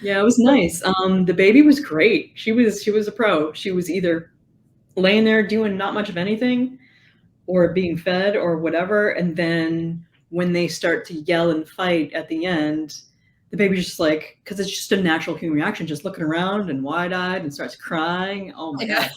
Yeah, it was nice. The baby was great. She was a pro. She was either laying there doing not much of anything or being fed or whatever. And then when they start to yell and fight at the end, the baby's just like, because it's just a natural human reaction, just looking around and wide-eyed and starts crying. Oh my God.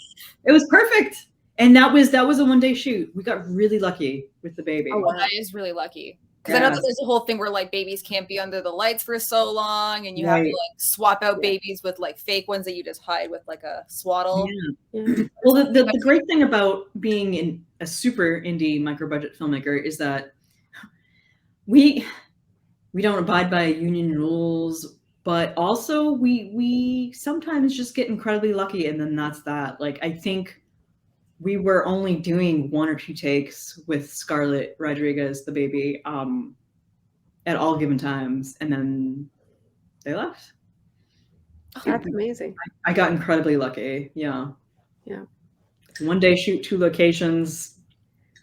It was perfect. And that was a 1-day shoot. We got really lucky with the baby. Oh, wow. That is really lucky. Because I know that there's a whole thing where like babies can't be under the lights for so long, and you have to like swap out babies with like fake ones that you just hide with like a swaddle. Yeah. Well, the great thing about being a super indie micro budget filmmaker is that we don't abide by union rules, but also we sometimes just get incredibly lucky, and then that's that. Like, I think we were only doing 1 or 2 takes with Scarlett Rodriguez, the baby, at all given times, and then they left. That's amazing. I got incredibly lucky. Yeah. Yeah. 1-day shoot, 2 locations,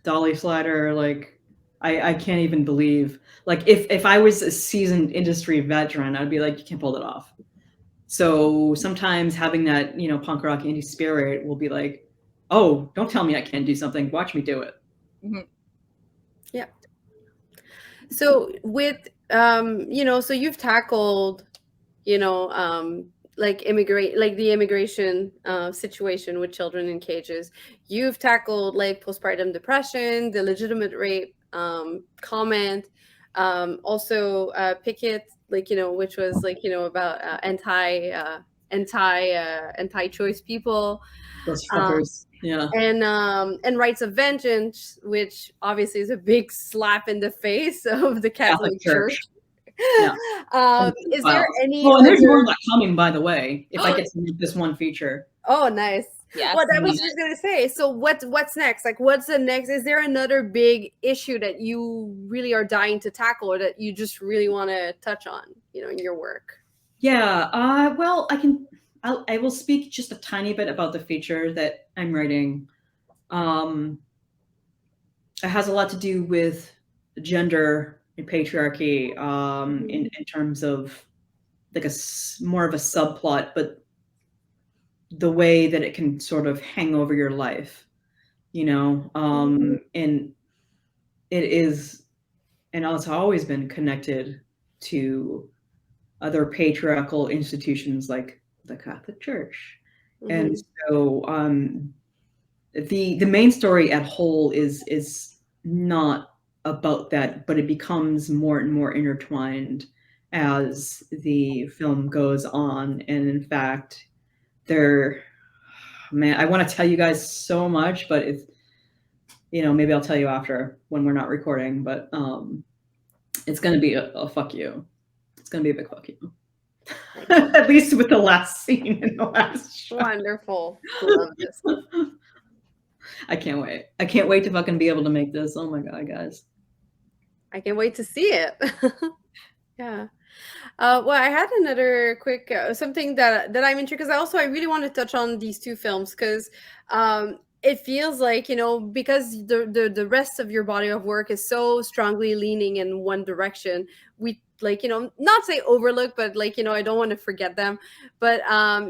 dolly slider. Like, I can't even believe. Like, if I was a seasoned industry veteran, I'd be like, you can't pull it off. So sometimes having that, punk rock indie spirit will be like, oh, don't tell me I can't do something. Watch me do it. Mm-hmm. Yeah. So with, so you've tackled, like the immigration situation with children in cages. You've tackled like postpartum depression, the legitimate rape comment, also Picket, which was about anti-choice people. Those fuckers. Yeah. And Rites of Vengeance, which obviously is a big slap in the face of the Catholic Church. Yeah. Is there any? Oh, and there's more of that coming, by the way. If I get to make this one feature. Oh, nice. Yeah. Well, I was just gonna say. So what's next? Like, what's the next? Is there another big issue that you really are dying to tackle, or that you just really want to touch on, in your work? Yeah. Well, I will speak just a tiny bit about the feature that I'm writing. It has a lot to do with gender and patriarchy, in terms of like more of a subplot, but the way that it can sort of hang over your life, and it is, and it's always been connected to other patriarchal institutions like the Catholic Church. And so the main story at whole is not about that, but it becomes more and more intertwined as the film goes on. And in fact, I want to tell you guys so much, but it's, maybe I'll tell you after when we're not recording, but it's going to be a fuck you. It's going to be a big fuck you. At least with the last scene in the last shot. Wonderful. Love this. I can't wait. I can't wait to fucking be able to make this. Oh my God, guys. I can't wait to see it. Yeah. Well, I had another quick something that I'm intrigued, because I really want to touch on these 2 films, because it feels like, because the rest of your body of work is so strongly leaning in one direction, we not say overlook, but I don't want to forget them. But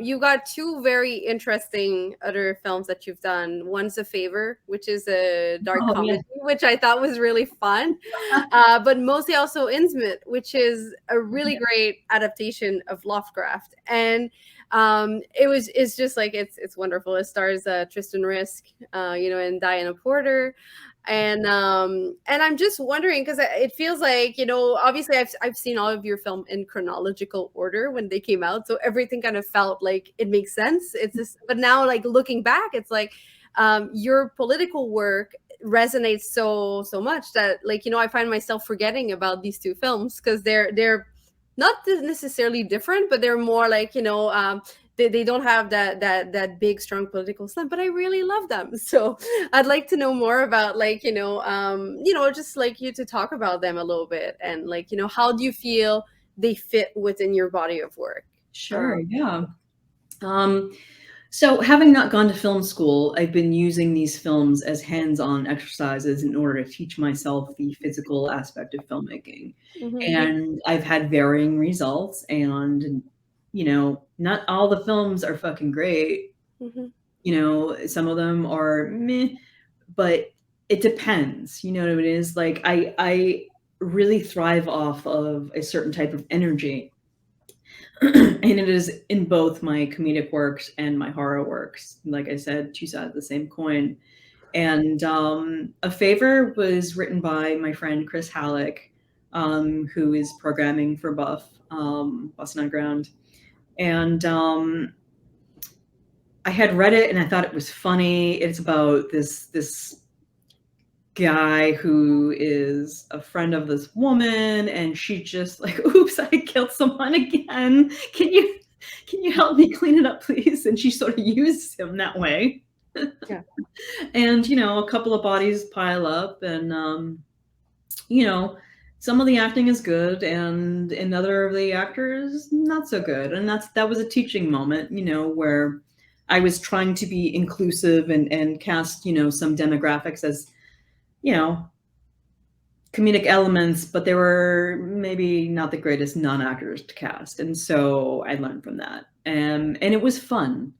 you got 2 very interesting other films that you've done. One's A Favor, which is a dark comedy, which I thought was really fun, but mostly also Intimate, which is a really great adaptation of Lovecraft. And it's just like it's wonderful. It stars Tristan Risk, and Diana Porter. And I'm just wondering, because it feels like, obviously I've seen all of your film in chronological order when they came out, so everything kind of felt like it makes sense. It's just, but now, like, looking back, it's like your political work resonates so much that, like, I find myself forgetting about these two films, because they're not necessarily different, but they're more like, they don't have that big strong political slant, but I really love them. So I'd like to know more about, like, just like you to talk about them a little bit, and, like, how do you feel they fit within your body of work? Sure, yeah. So having not gone to film school, I've been using these films as hands-on exercises in order to teach myself the physical aspect of filmmaking. And I've had varying results, and not all the films are fucking great. Some of them are meh, but it depends. You know what it is? Like, I really thrive off of a certain type of energy. And it is in both my comedic works and my horror works. Like I said, two sides of the same coin. And A Favor was written by my friend Chris Halleck, who is programming for Boston Underground. And I had read it and I thought it was funny. It's about this guy who is a friend of this woman, and she just, like, oops, I killed someone again. Can you help me clean it up, please? And she sort of uses him that way. Yeah. And a couple of bodies pile up, and some of the acting is good, and another of the actors not so good. And that was a teaching moment, where I was trying to be inclusive and cast, some demographics as, comedic elements, but they were maybe not the greatest non-actors to cast. And so I learned from that. And it was fun.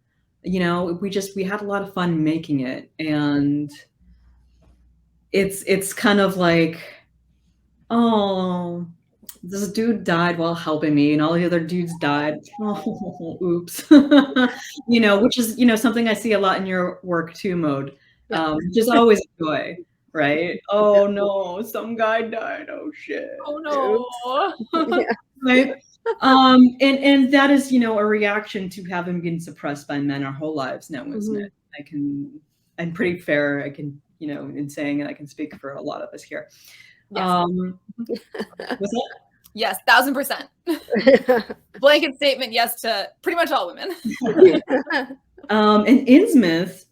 We had a lot of fun making it. And it's kind of like, oh, this dude died while helping me, and all the other dudes died. Oh, oops. Which is, something I see a lot in your work too, Maude. Which is always a joy, right? Oh no, some guy died. Oh shit. Oh no. Yeah. Right. And that is, a reaction to having been suppressed by men our whole lives now, isn't it? I'm pretty fair. I can, in saying it, I can speak for a lot of us here. Yes. Was that? Yes, 1000%. Blanket statement, yes to pretty much all women. And Innsmouth,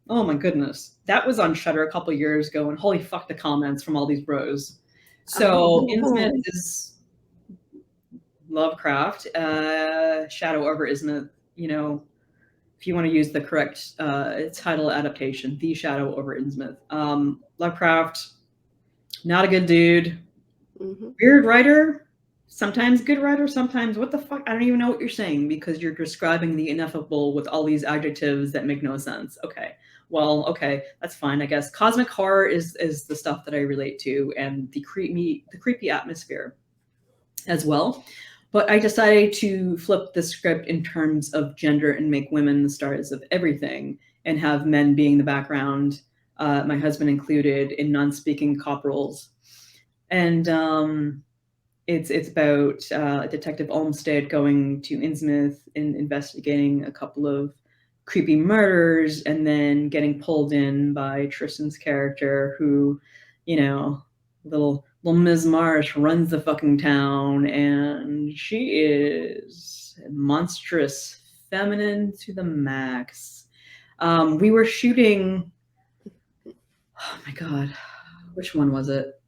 oh my goodness, that was on Shudder a couple years ago, and holy fuck, the comments from all these bros. So Innsmouth is Lovecraft, Shadow over Innsmouth. If you want to use the correct title adaptation, The Shadow over Innsmouth. Lovecraft, not a good dude. Weird writer, sometimes good writer, sometimes what the fuck? I don't even know what you're saying, because you're describing the ineffable with all these adjectives that make no sense. Okay, well, okay, that's fine, I guess. Cosmic horror is the stuff that I relate to, and the creepy atmosphere as well. But I decided to flip the script in terms of gender and make women the stars of everything, and have men being the background, my husband included, in non-speaking cop roles. And it's about Detective Olmsted going to Innsmouth and investigating a couple of creepy murders, and then getting pulled in by Tristan's character, who, little Ms. Marsh runs the fucking town, and she is monstrous, feminine to the max. We were shooting, oh my God, which one was it?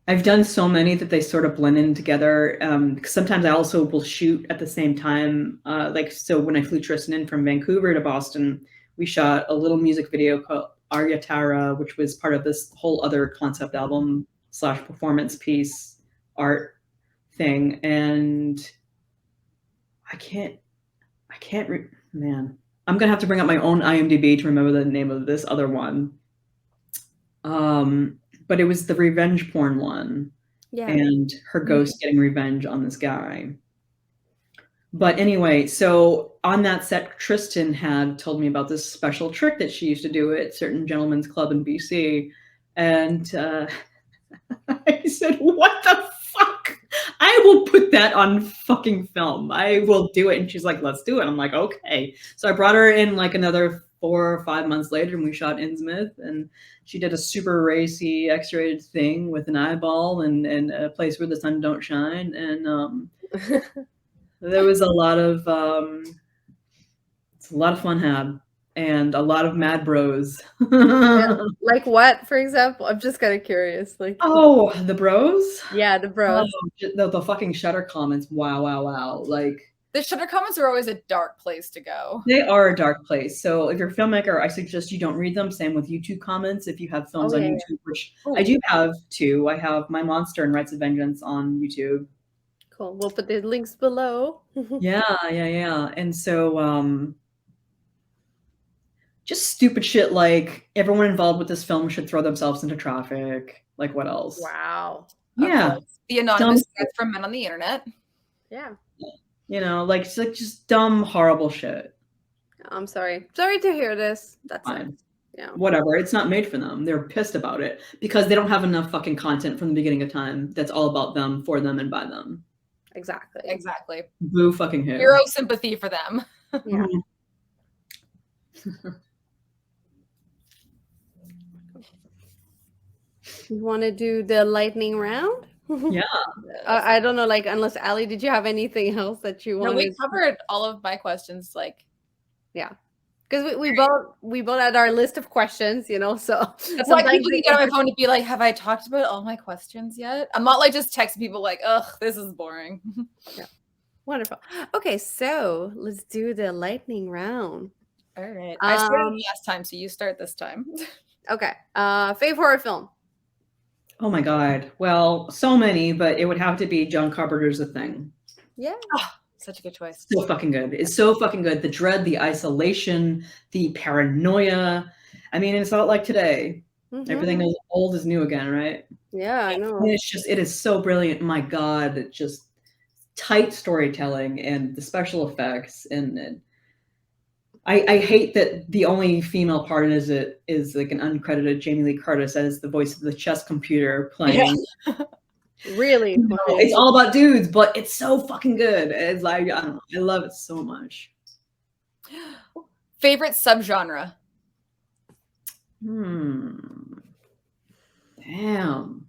I've done so many that they sort of blend in together. Because sometimes I also will shoot at the same time. So when I flew Tristan in from Vancouver to Boston, we shot a little music video called Arya Tara, which was part of this whole other concept album / performance piece art thing. And man, I'm gonna have to bring up my own IMDb to remember the name of this other one. But it was the revenge porn one. Yeah. And her ghost getting revenge on this guy. But anyway, so on that set, Tristan had told me about this special trick that she used to do at certain gentlemen's club in BC, And I said, what the fuck? I will put that on fucking film. I will do it. And she's like, let's do it. I'm like, okay. So I brought her in like another 4 or 5 months later, and we shot Innsmouth, and she did a super racy X-rated thing with an eyeball and a place where the sun don't shine. And there was a lot of fun had, and a lot of mad bros. Yeah, like what, for example? I'm just kind of curious. Like, oh, the bros? yeah, the bros. The fucking Shutter comments. Wow. Like, the Shutter comments are always a dark place to go. they are a dark place. So if you're a filmmaker, I suggest you don't read them. Same with YouTube comments. If you have films on YouTube, which I do have 2. I have My Monster and Rights of Vengeance on YouTube. Cool. We'll put the links below. Yeah. And so just stupid shit like everyone involved with this film should throw themselves into traffic. Like, what else? Wow. Yeah. The anonymous threats from men on the internet. Yeah. You know, like just dumb, horrible shit. I'm sorry. Sorry to hear this. That's fine. Yeah. Whatever. It's not made for them. They're pissed about it because they don't have enough fucking content from the beginning of time that's all about them, for them, and by them. Exactly. Boo fucking who. Zero sympathy for them. Yeah. You want to do the lightning round? Yeah. I don't know, like, unless Ali, did you have anything else that you wanted? No, we covered all of my questions. Like, yeah, because we both had our list of questions, you know. So that's why people can get on my phone to be like, "Have I talked about all my questions yet?" I'm not like just texting people like, "Ugh, this is boring." Yeah, wonderful. Okay, so let's do the lightning round. All right, I started last time, so you start this time. Okay, fave horror film. Oh my god. Well, so many, but it would have to be John Carpenter's The Thing. Yeah. Oh, such a good choice. So fucking good. It's so fucking good. The dread, the isolation, the paranoia. I mean, it's not like today. Everything is old is new again, right? Yeah, I know. And it is so brilliant. My God, it's just tight storytelling and the special effects. And I hate that the only female part is like an uncredited Jamie Lee Curtis as the voice of the chess computer playing. Yeah. Really? No, it's all about dudes, but it's so fucking good. It's like, I don't know. I love it so much. Favorite subgenre? Damn.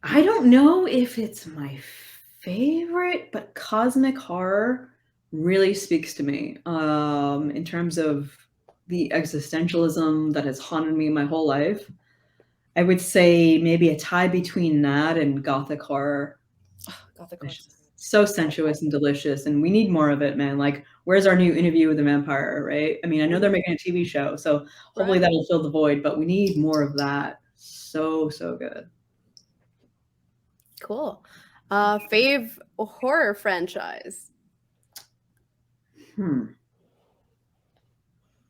I don't know if it's my favorite, but cosmic horror really speaks to me in terms of the existentialism that has haunted me my whole life. I would say maybe a tie between that and gothic horror. Oh, gothic horror. So sensuous and delicious, and we need more of it, man. Like, where's our new Interview with the Vampire, right? I mean, I know they're making a TV show, so hopefully that'll fill the void, but we need more of that. So good. Cool. Fave horror franchise.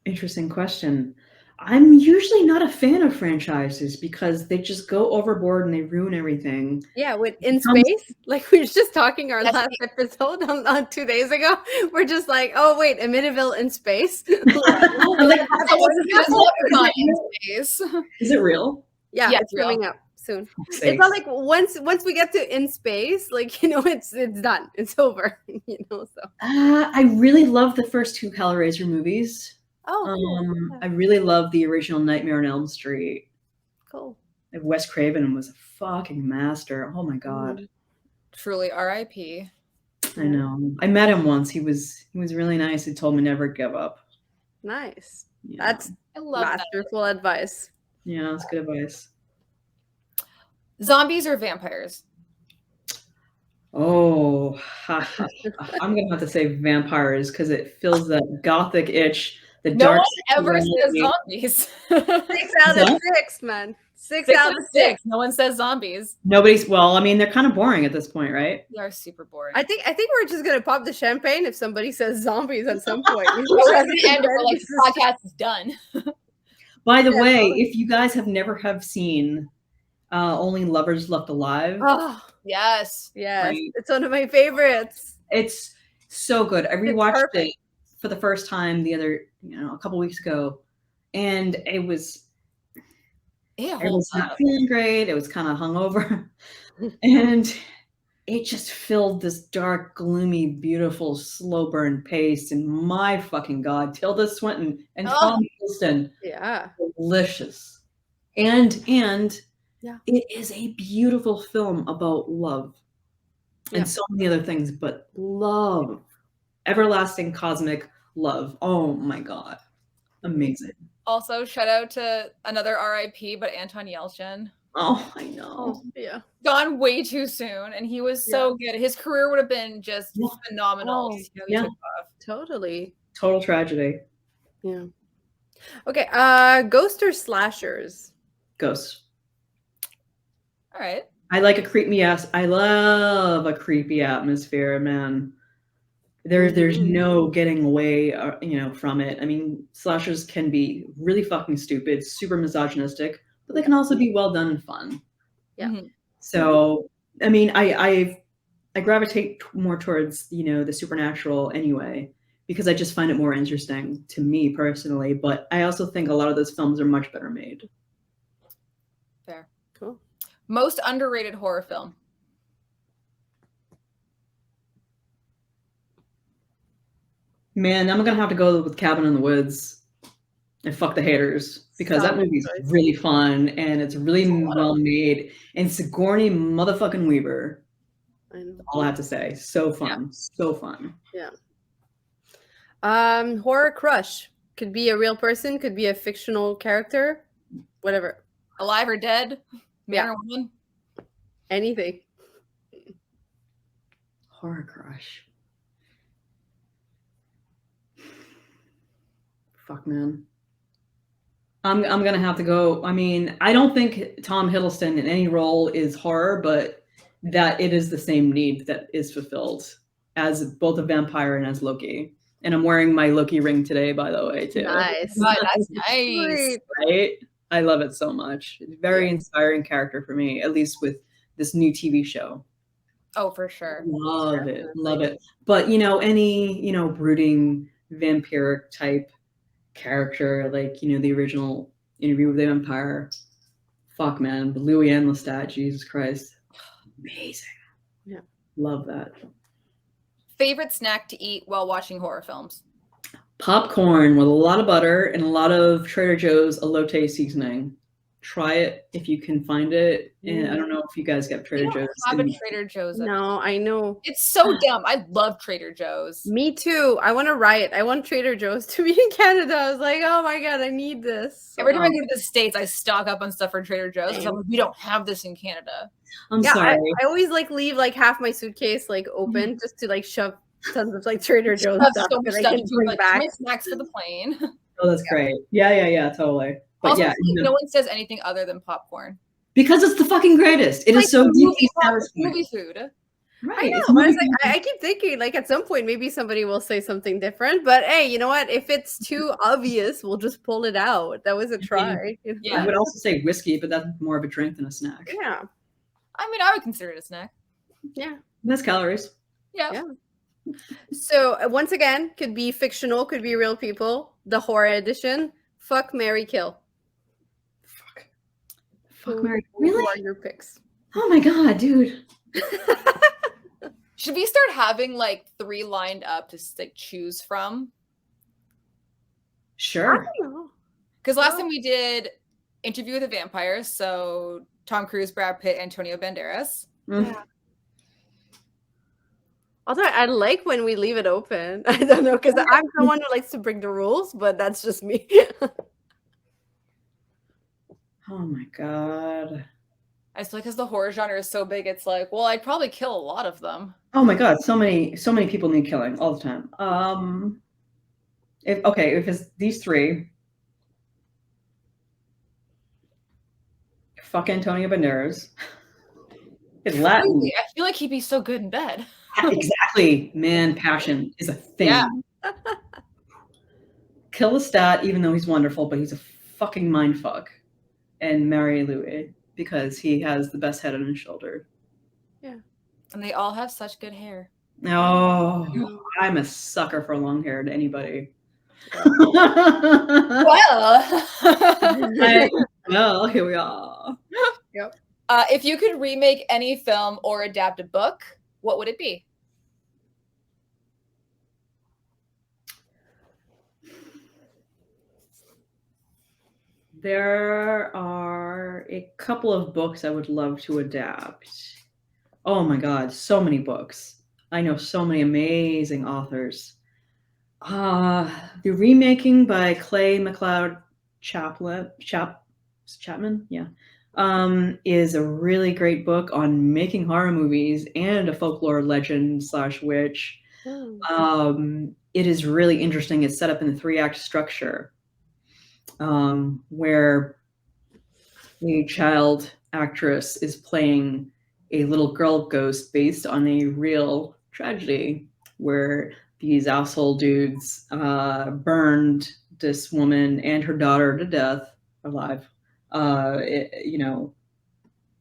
Interesting question. I'm usually not a fan of franchises because they just go overboard and they ruin everything. Yeah, with In Space, like we were just talking our last episode on 2 days ago. We're just like, oh wait, Amityville in space. Like, is it real? Yeah, it's coming up soon. It's not like once we get to In Space, like, you know, it's done, it's over. You know, so I really love the first 2 Hellraiser movies. Oh, cool. I really love the original Nightmare on Elm Street. Cool. Wes Craven was a fucking master. Oh my God. Truly R.I.P. I know. I met him once. He was really nice. He told me never give up. Nice. Yeah. That's masterful advice. Yeah, that's good advice. Zombies or vampires? Oh, I'm gonna have to say vampires because it fills that gothic itch. The no dark one ever says zombies. 6 out of 6, man. 6 out of 6. No one says zombies. Well, I mean, they're kind of boring at this point, right? They are super boring. I think we're just gonna pop the champagne if somebody says zombies at some point. We're at the end of like the podcast is done. By the way, if you guys have seen Only Lovers Left Alive. Oh, yes. Right? It's one of my favorites. It's so good. I rewatched it for the first time a couple weeks ago, and I It was holds not up. feeling great. It was kind of hungover, and it just filled this dark, gloomy, beautiful, slow burn pace. And my fucking God, Tilda Swinton and Tom Hiddleston, Yeah. delicious. And Yeah. it is a beautiful film about love Yeah. and so many other things, but love, everlasting cosmic love. Oh my God, amazing. Also, shout out to another RIP, but Anton Yelchin. Oh, I know. Oh, yeah. Gone way too soon, and he was so good. His career would have been just Yeah. phenomenal. Oh, to see how he yeah. took off. Totally. Total tragedy. Yeah. Okay. Ghost or slashers? Ghost. All right. I like a creepy ass. I love a creepy atmosphere, man. There's no getting away, from it. I mean, slashers can be really fucking stupid, super misogynistic, but they can also be well done and fun. Yeah. Mhm. So, I mean, I gravitate more towards the supernatural anyway, because I just find it more interesting to me personally. But I also think a lot of those films are much better made. Fair. Cool. Most underrated horror film. Man, I'm gonna have to go with Cabin in the Woods and fuck the haters, because that Solid movie's choice. really fun and it's really well made, and Sigourney motherfucking Weaver. I know. All I have to say, so fun, so fun. Yeah. Horror crush could be a real person, could be a fictional character, whatever. Alive or dead? Man Yeah. or woman? Anything. Horror crush. Fuck, man. I'm gonna have to go. I mean, I don't think Tom Hiddleston in any role is horror, but that it is the same need that is fulfilled as both a vampire and as Loki. And I'm wearing my Loki ring today, by the way, too. Nice. God, that's nice. Sweet. Right? I love it so much. It's a very inspiring character for me, at least with this new TV show. Oh, for sure. Love it. Love it. But, any, brooding vampiric type character, like, the original Interview with the Vampire. Fuck, man. Louis and Lestat, Jesus Christ. Amazing. Yeah. Love that. Favorite snack to eat while watching horror films? Popcorn with a lot of butter and a lot of Trader Joe's elote seasoning. Try it if you can find it. And I don't know if you guys get Trader We don't Joe's. have a Trader Joe's. No, I know. It's so dumb. I love Trader Joe's. Me too. I want to riot. I want Trader Joe's to be in Canada. I was like, oh my God, I need this. Every time I go to the States, I stock up on stuff for Trader Joe's because I'm like, we don't have this in Canada. I'm Yeah, sorry. I always leave half my suitcase open just to shove tons of Trader Joe's Have stuff so much that I stuff can to bring like, back. my snacks for the plane. Oh, that's great. Yeah, totally. But Also, yeah, no one says anything other than popcorn. because it's the fucking greatest. It is so deeply satisfying. Movie food. Right. I know. it's But movie it's I keep thinking at some point maybe somebody will say something different. But hey, you know what? If it's too obvious, we'll just pull it out. That was a try. Yeah. I would also say whiskey, but that's more of a drink than a snack. Yeah. I mean, I would consider it a snack. Yeah. Less calories. Yeah. So once again, could be fictional, could be real people. The horror edition. Fuck, marry, kill. Fuck, Mary. Who Really? are your picks? Oh my God, dude. Should we start having 3 lined up to choose from? Sure. Because last time we did Interview with the Vampire, so Tom Cruise, Brad Pitt, Antonio Banderas. Yeah. Although I like when we leave it open. I don't know, because I'm someone who likes to break the rules, but that's just me. Oh my God. I just feel like because the horror genre is so big, it's like, well, I'd probably kill a lot of them. Oh my God. So many people need killing all the time. If it's these 3, fuck Antonio Banderas. It's Latin. Really? I feel like he'd be so good in bed. Exactly. Man, passion is a thing. Yeah. Kill Lestat, even though he's wonderful, but he's a fucking mindfuck. And marry Louis because he has the best head on his shoulder. Yeah. And they all have such good hair. Oh, I'm a sucker for long-haired anybody. Well, Well, here we are. Yep. If you could remake any film or adapt a book, what would it be? There are a couple of books I would love to adapt. Oh my God, so many books. I know so many amazing authors. The remaking by Clay McLeod Chapman, yeah, is a really great book on making horror movies and a folklore legend / witch. It is really interesting. It's set up in a 3-act structure, where a child actress is playing a little girl ghost based on a real tragedy where these asshole dudes burned this woman and her daughter to death alive,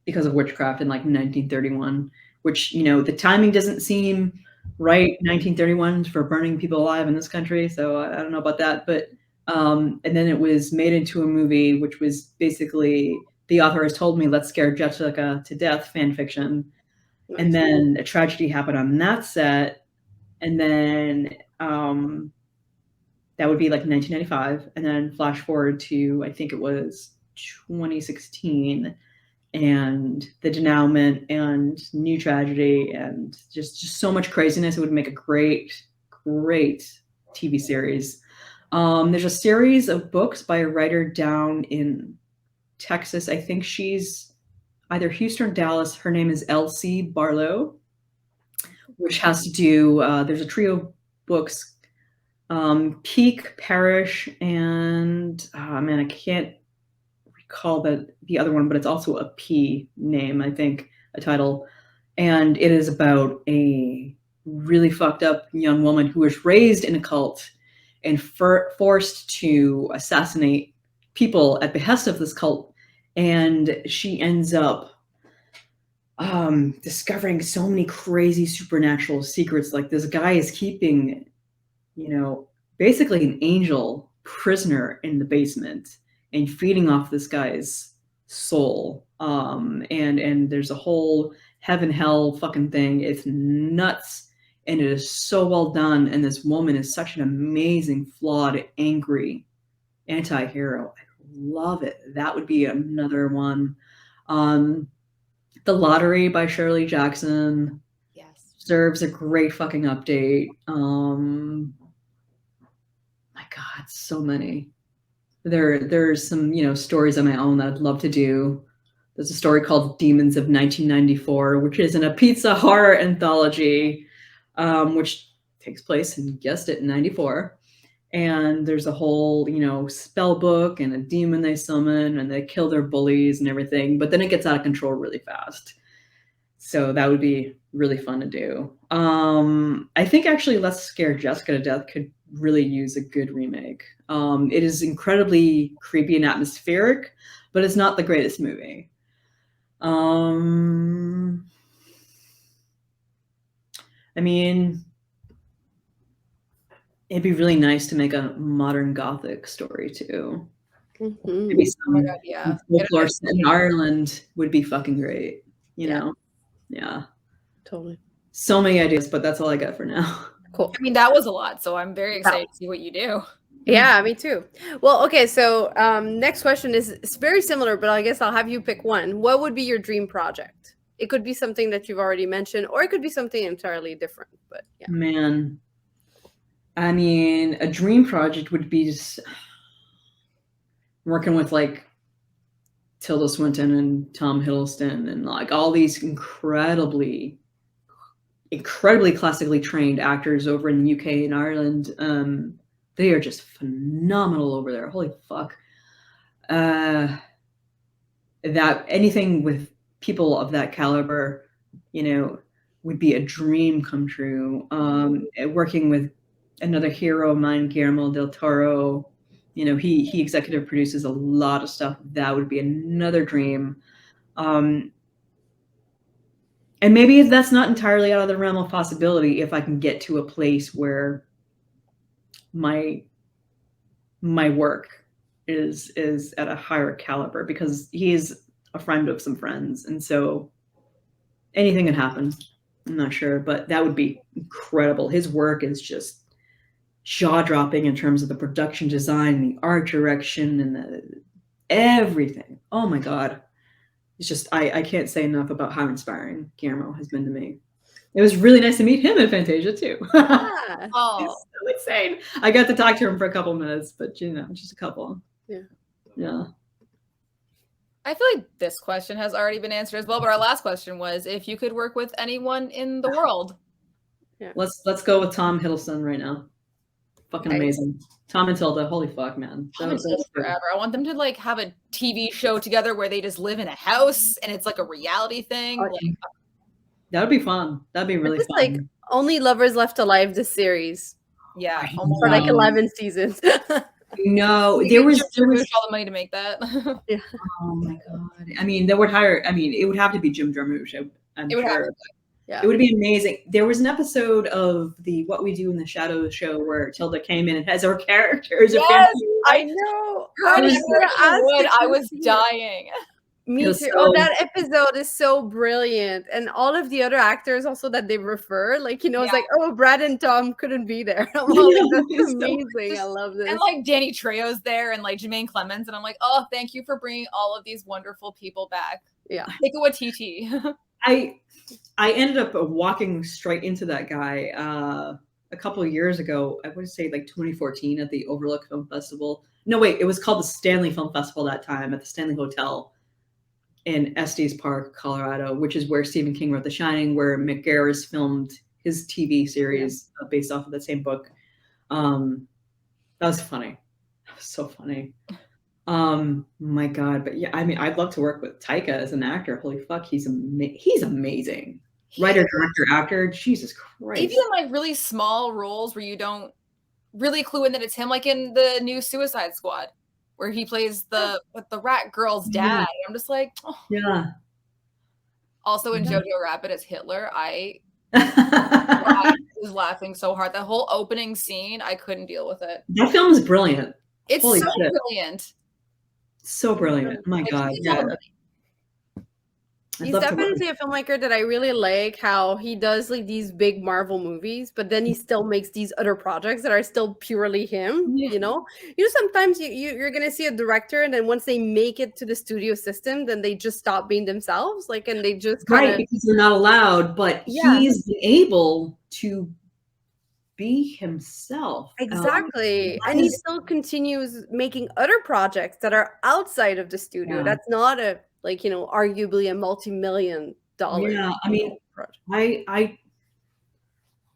because of witchcraft in like 1931, which, the timing doesn't seem right, 1931 for burning people alive in this country. So I don't know about that, but and then it was made into a movie, which was basically, the author has told me, let's scare Jessica to death fan fiction. Nice. And then a tragedy happened on that set. And then that would be like 1995. And then flash forward to, I think it was 2016, and the denouement and new tragedy and just so much craziness. It would make a great TV series. There's a series of books by a writer down in Texas. I think she's either Houston or Dallas. Her name is Elsie Barlow, which has to do, there's a trio of books, Peak, Parish, and I can't recall the other one, but it's also a P name, I think, a title. And it is about a really fucked up young woman who was raised in a cult and forced to assassinate people at behest of this cult. And she ends up discovering so many crazy supernatural secrets. Like, this guy is keeping, basically an angel prisoner in the basement and feeding off this guy's soul. And there's a whole heaven hell fucking thing. It's nuts. And it is so well done. And this woman is such an amazing, flawed, angry anti-hero. I love it. That would be another one. The Lottery by Shirley Jackson. Yes. Deserves a great fucking update. My God, so many. There's some, stories on my own that I'd love to do. There's a story called Demons of 1994, which is in a pizza horror anthology, which takes place, and you guessed it, in 94. And there's a whole, spell book and a demon they summon, and they kill their bullies and everything. But then it gets out of control really fast. So that would be really fun to do. I think actually Let's Scare Jessica to Death could really use a good remake. It is incredibly creepy and atmospheric, but it's not the greatest movie. It'd be really nice to make a modern Gothic story too. Mm-hmm. Maybe some, Oh my God, yeah. folklore set in Ireland would be fucking great. Yeah. Totally. So many ideas, but that's all I got for now. Cool. I mean, that was a lot, so I'm very excited to see what you do. Yeah, me too. Well, okay, so next question is, it's very similar, but I guess I'll have you pick one. What would be your dream project? It could be something that you've already mentioned, or it could be something entirely different. But yeah. Man, a dream project would be just working with like Tilda Swinton and Tom Hiddleston and like all these incredibly classically trained actors over in the UK and Ireland. They are just phenomenal over there. Holy fuck. That anything with people of that caliber, would be a dream come true. Working with another hero of mine, Guillermo del Toro, he executive produces a lot of stuff. That would be another dream. And maybe that's not entirely out of the realm of possibility if I can get to a place where my my work is at a higher caliber because he's a friend of some friends, and so anything can happen. I'm not sure, but that would be incredible. His work is just jaw-dropping in terms of the production design, the art direction, and everything. Oh my God. It's just, I can't say enough about how inspiring Guillermo has been to me. It was really nice to meet him at Fantasia too. Yeah. Oh, It's so insane. I got to talk to him for a couple minutes, but just a couple. Yeah. Yeah. I feel like this question has already been answered as well, but our last question was if you could work with anyone in the world. Let's go with Tom Hiddleston right now. Fucking amazing. Tom and Tilda, holy fuck, man. Tom and Tilda forever. I want them to like have a TV show together where they just live in a house and it's like a reality thing. Like, that would be fun. That'd be really fun. Like Only Lovers Left Alive, this series. Yeah. For like 11 seasons. No, there was all the money to make that. Yeah. Oh my God. I mean, they would hire, I mean, it would have to be Jim Jarmusch, I'm sure. Yeah. It would be amazing. There was an episode of the What We Do in the Shadows show where Tilda came in and has her characters. Yes, I know. I was dying. Me too. So, that episode is so brilliant. And all of the other actors also that they refer, like, it's like, oh, Brad and Tom couldn't be there. I'm like, that's amazing. I love this. And like Danny Trejo's there and like Jermaine Clemens. And I'm like, oh, thank you for bringing all of these wonderful people back. Yeah. Take a Waititi. I ended up walking straight into that guy a couple of years ago. I would say like 2014 at the Overlook Film Festival. No, wait, it was called the Stanley Film Festival that time at the Stanley Hotel in Estes Park, Colorado, which is where Stephen King wrote The Shining, where McGarris filmed his TV series based off of that same book. That was funny. That was so funny. My God, but yeah, I mean, I'd love to work with Taika as an actor. Holy fuck, he's amazing. Writer, director, actor. Jesus Christ. Even in like really small roles where you don't really clue in that it's him, like in the new Suicide Squad, where he plays the rat girl's dad. I'm just like, oh. Yeah. Also in Jojo Rabbit as Hitler, I was laughing so hard. That whole opening scene, I couldn't deal with it. That film is brilliant. It's Holy so shit. brilliant. So brilliant. My God. Yeah. He's definitely a filmmaker that I really like, how he does like these big Marvel movies, but then he still makes these other projects that are still purely him. Sometimes you're gonna see a director, and then once they make it to the studio system, then they just stop being themselves, like, and they just because they're not allowed. But he's been able to be himself. Exactly. And he still continues making other projects that are outside of the studio. That's not a arguably a multi-million-dollar. Yeah, I mean,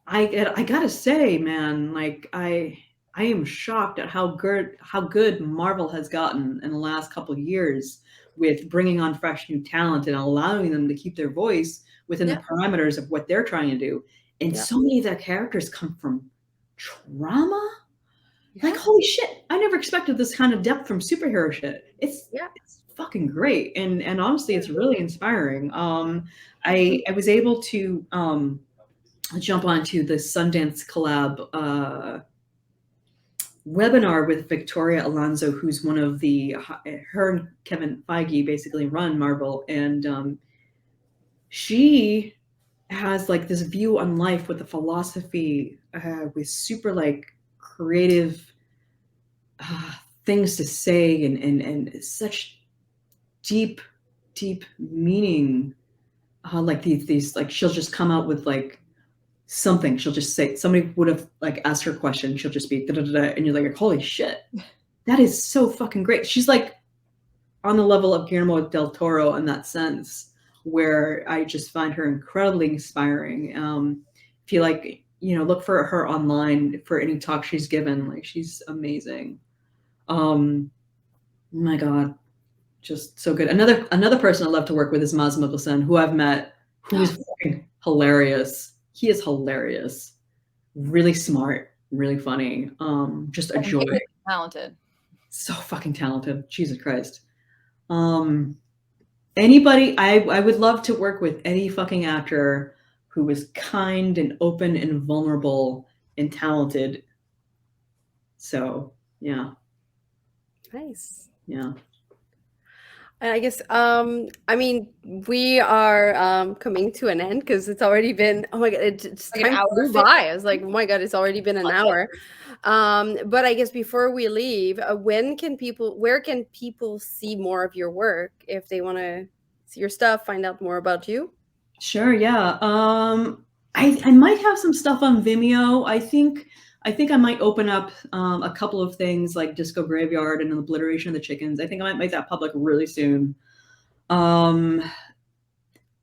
I gotta say, man, like I am shocked at how good Marvel has gotten in the last couple of years with bringing on fresh new talent and allowing them to keep their voice within the parameters of what they're trying to do. And so many of their characters come from trauma. Like, holy shit, I never expected this kind of depth from superhero shit. It's fucking great. And honestly, it's really inspiring. I was able to jump onto the Sundance collab webinar with Victoria Alonso, who's one of her and Kevin Feige basically run Marvel. And she has like this view on life with a philosophy with super like creative things to say and such deep meaning. Like these like she'll just come out with like something. She'll just say, somebody would have like asked her a question, she'll just be da, da, da, da, and you're like, holy shit, that is so fucking great. She's like on the level of Guillermo del Toro in that sense, where I just find her incredibly inspiring. If you like, look for her online for any talk she's given. Like, she's amazing. My God, just so good. Another person I love to work with is Mads Mikkelsen, who I've met, who is fucking hilarious. He is hilarious, really smart, really funny. Just a joy. Talented. So fucking talented. Jesus Christ. Anybody, I would love to work with any fucking actor who is kind and open and vulnerable and talented. So yeah, Nice. Yeah. And I guess I mean we are coming to an end because it's already been, oh my god, it's Like an time hour flew 50. by. I was like, oh my god, it's already been an Love hour. But I guess before we leave, where can people see more of your work if they want to see your stuff, find out more about you? Sure. Yeah. I might have some stuff on Vimeo. I think I might open up a couple of things like Disco Graveyard and an Obliteration of the Chickens. I think I might make that public really soon. On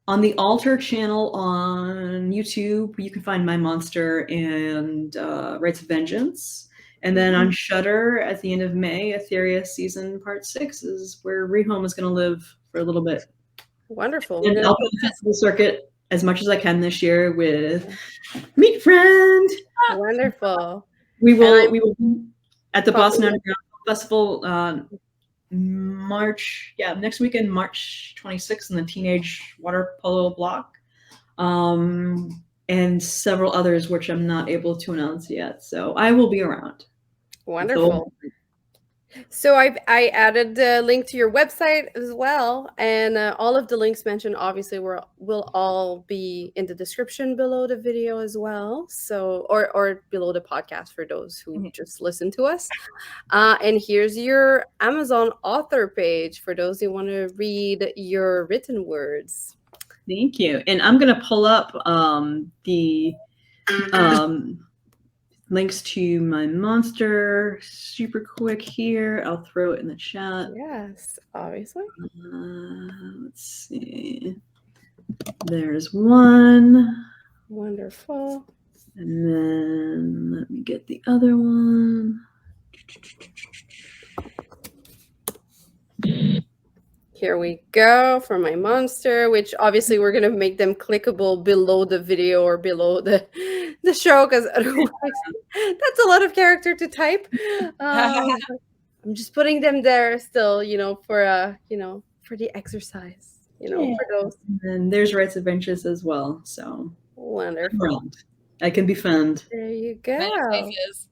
the Alter channel on YouTube, you can find My Monster and Rites of Vengeance. And then on Shudder at the end of May, Etheria season part 6 is where ReHome is going to live for a little bit. Wonderful. And I'll put the festival circuit as much as I can this year with Meet Friend. Wonderful. We will be at the Boston Probably- Underground Festival next weekend, March 26th in the Teenage Water Polo Block. And several others which I'm not able to announce yet. So I will be around. Wonderful. So I added the link to your website as well, and all of the links mentioned obviously will all be in the description below the video as well. So or below the podcast for those who just listen to us. And here's your Amazon author page for those who want to read your written words. Thank you. And I'm gonna pull up the links to My Monster super quick here. I'll throw it in the chat. Yes, obviously. Let's see. There's one. Wonderful. And then let me get the other one. Here we go for My Monster, which obviously we're going to make them clickable below the video or below the show, because otherwise that's a lot of character to type. I'm just putting them there still, for the exercise, for those. And there's Rites of Vengeance as well. So wonderful. I can be found. There you go. Many places.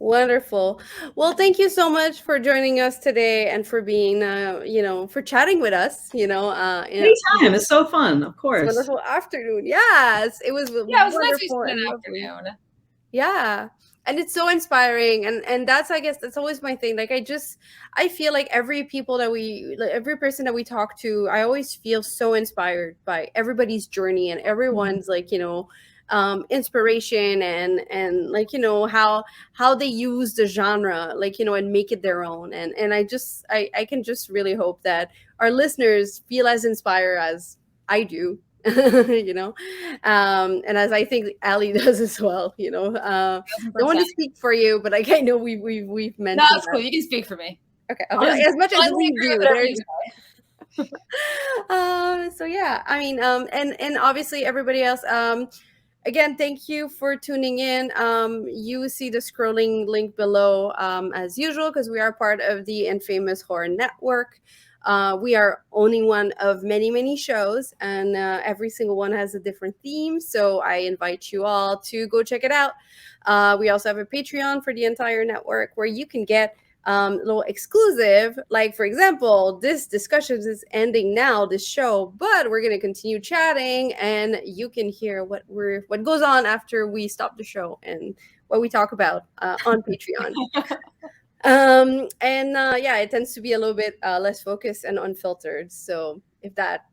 Wonderful. Well, thank you so much for joining us today and for being, for chatting with us. Anytime. It's so fun, of course. Wonderful afternoon. Yes, it was. Yeah, it was nice to wonderful spend an and lovely. afternoon. Yeah, and it's so inspiring, and that's, I guess, that's always my thing. Like I feel like every person that we talk to, I always feel so inspired by everybody's journey and everyone's inspiration and how they use the genre and make it their own, and I can just really hope that our listeners feel as inspired as I do. And as I think Ali does as well. I don't want to speak for you, but I know we've mentioned. No, it's cool. You can speak for me. Okay, as much as we do. There you go. So yeah, I mean, and obviously everybody else. Again, thank you for tuning in. You see the scrolling link below as usual, because we are part of the Infamous Horror Network. We are only one of many, many shows, and every single one has a different theme. So I invite you all to go check it out. We also have a Patreon for the entire network where you can get a little exclusive, like, for example, this discussion is ending now, this show, but we're going to continue chatting, and you can hear what goes on after we stop the show and what we talk about on Patreon. It tends to be a little bit less focused and unfiltered. So if that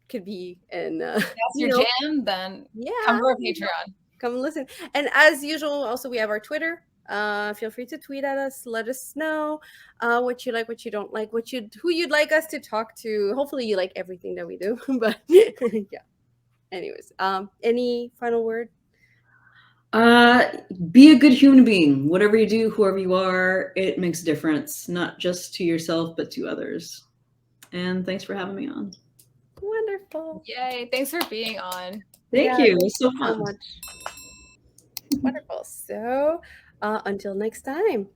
could be that's your jam, then come to our Patreon. Come listen. And as usual, also we have our Twitter. Feel free to tweet at us. Let us know what you like, what you don't like, who you'd like us to talk to. Hopefully you like everything that we do. But yeah. Anyways, any final word? Be a good human being. Whatever you do, whoever you are, it makes a difference, not just to yourself, but to others. And thanks for having me on. Wonderful. Yay. Thanks for being on. Thank you. It was so fun. Much. Wonderful. So until next time.